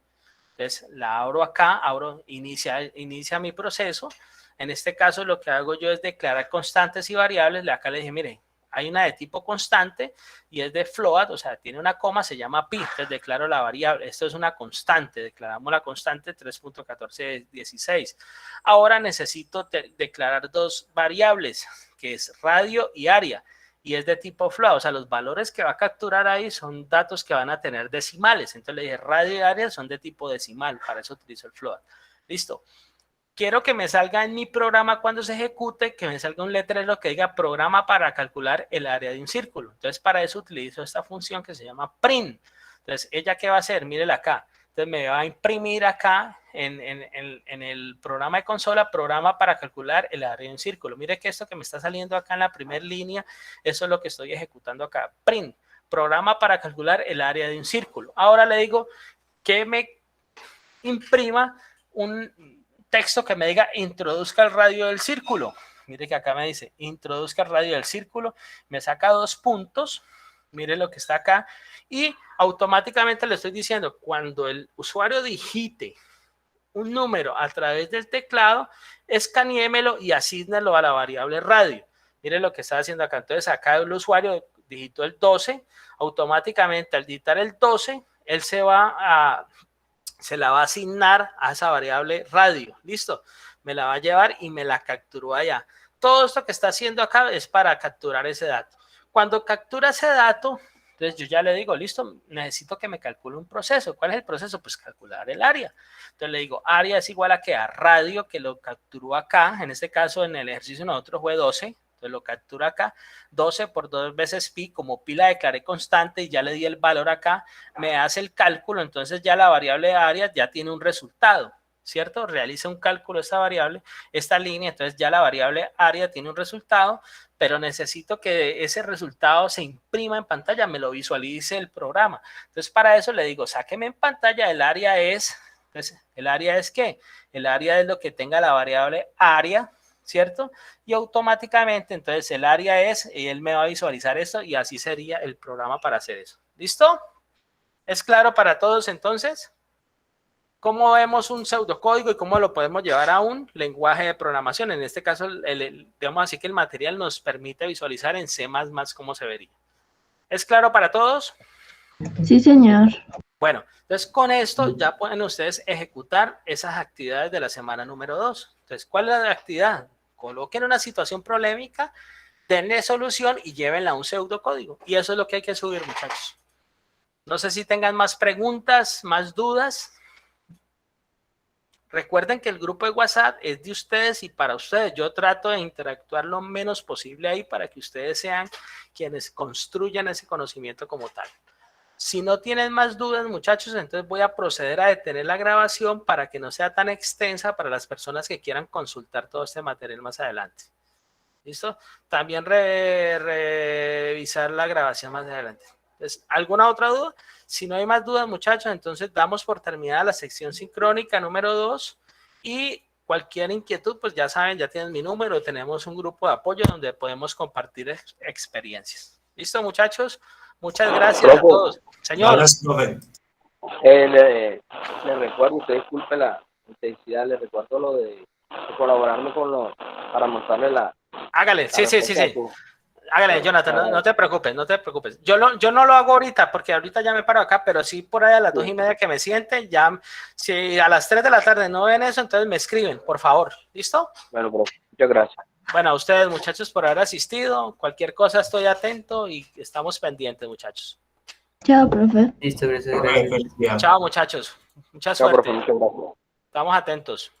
Entonces, la abro acá, inicia mi proceso. En este caso, lo que hago yo es declarar constantes y variables. Acá le dije, mire, hay una de tipo constante y es de float, o sea, tiene una coma, se llama pi. Entonces, declaro la variable. Esto es una constante. Declaramos la constante 3.1416. Ahora necesito declarar dos variables, que es radio y área. Y es de tipo float, o sea, los valores que va a capturar ahí son datos que van a tener decimales. Entonces le dije, radio y área son de tipo decimal, para eso utilizo el float. Listo. Quiero que me salga en mi programa cuando se ejecute, que me salga un letrero que diga programa para calcular el área de un círculo. Entonces para eso utilizo esta función que se llama print. Entonces, ¿ella qué va a hacer? Mírela acá. Entonces me va a imprimir acá en el programa de consola, programa para calcular el área de un círculo. Mire que esto que me está saliendo acá en la primera línea, eso es lo que estoy ejecutando acá. Print, programa para calcular el área de un círculo. Ahora le digo que me imprima un texto que me diga introduzca el radio del círculo. Mire que acá me dice introduzca el radio del círculo. Me saca 2 puntos. Mire lo que está acá y automáticamente le estoy diciendo cuando el usuario digite un número a través del teclado, escaneémelo y asígnelo a la variable radio. Mire lo que está haciendo acá. Entonces acá el usuario digitó el 12, automáticamente al digitar el 12, él se la va a asignar a esa variable radio. ¿Listo? Me la va a llevar y me la capturó allá. Todo esto que está haciendo acá es para capturar ese dato. Cuando captura ese dato, entonces yo ya le digo, listo, necesito que me calcule un proceso. ¿Cuál es el proceso? Pues calcular el área. Entonces le digo, área es igual a que a radio, que lo capturó acá. En este caso, en el ejercicio nosotros fue 12. Entonces lo captura acá. 12 por 2 veces pi. Como pi la declaré constante y ya le di el valor acá, me hace el cálculo. Entonces ya la variable área ya tiene un resultado, ¿cierto? Realiza un cálculo esta variable, esta línea, entonces ya la variable área tiene un resultado, pero necesito que ese resultado se imprima en pantalla, me lo visualice el programa. Entonces para eso le digo, sáqueme en pantalla, el área es, entonces, ¿el área es qué? El área es lo que tenga la variable área, ¿cierto? Y automáticamente, entonces el área es, y él me va a visualizar esto y así sería el programa para hacer eso. ¿Listo? ¿Es claro para todos entonces? ¿Cómo vemos un pseudocódigo y cómo lo podemos llevar a un lenguaje de programación? En este caso, digamos así que el material nos permite visualizar en C++ cómo se vería. ¿Es claro para todos? Sí, señor. Bueno, entonces con esto ya pueden ustedes ejecutar esas actividades de la semana número 2. Entonces, ¿cuál es la actividad? Coloquen una situación problemática, denle solución y llévenla a un pseudocódigo. Y eso es lo que hay que subir, muchachos. No sé si tengan más preguntas, más dudas. Recuerden que el grupo de WhatsApp es de ustedes y para ustedes. Yo trato de interactuar lo menos posible ahí para que ustedes sean quienes construyan ese conocimiento como tal. Si no tienen más dudas, muchachos, entonces voy a proceder a detener la grabación para que no sea tan extensa para las personas que quieran consultar todo este material más adelante. ¿Listo? También revisar la grabación más adelante. Entonces, ¿alguna otra duda? Si no hay más dudas, muchachos, entonces damos por terminada la sección sincrónica número 2 y cualquier inquietud, pues ya saben, ya tienen mi número, tenemos un grupo de apoyo donde podemos compartir experiencias. ¿Listo, muchachos? Muchas gracias a todos. Señor. Gracias, profe. Le recuerdo, usted disculpe la intensidad, le recuerdo lo de colaborarme con para mostrarle la... Hágale, sí. Hágale, Jonathan, no te preocupes, no te preocupes. Yo no lo hago ahorita, porque ahorita ya me paro acá, pero sí por ahí a las 2:30 que me siente, ya, si a las 3 de la tarde no ven eso, entonces me escriben, por favor. ¿Listo? Bueno, profe, muchas gracias. Bueno, a ustedes, muchachos, por haber asistido. Cualquier cosa estoy atento y estamos pendientes, muchachos. Chao, profe. Listo, gracias. Profe, felicidades. Chao, muchachos. Mucha Chao, suerte. profe, muchas gracias. Estamos atentos.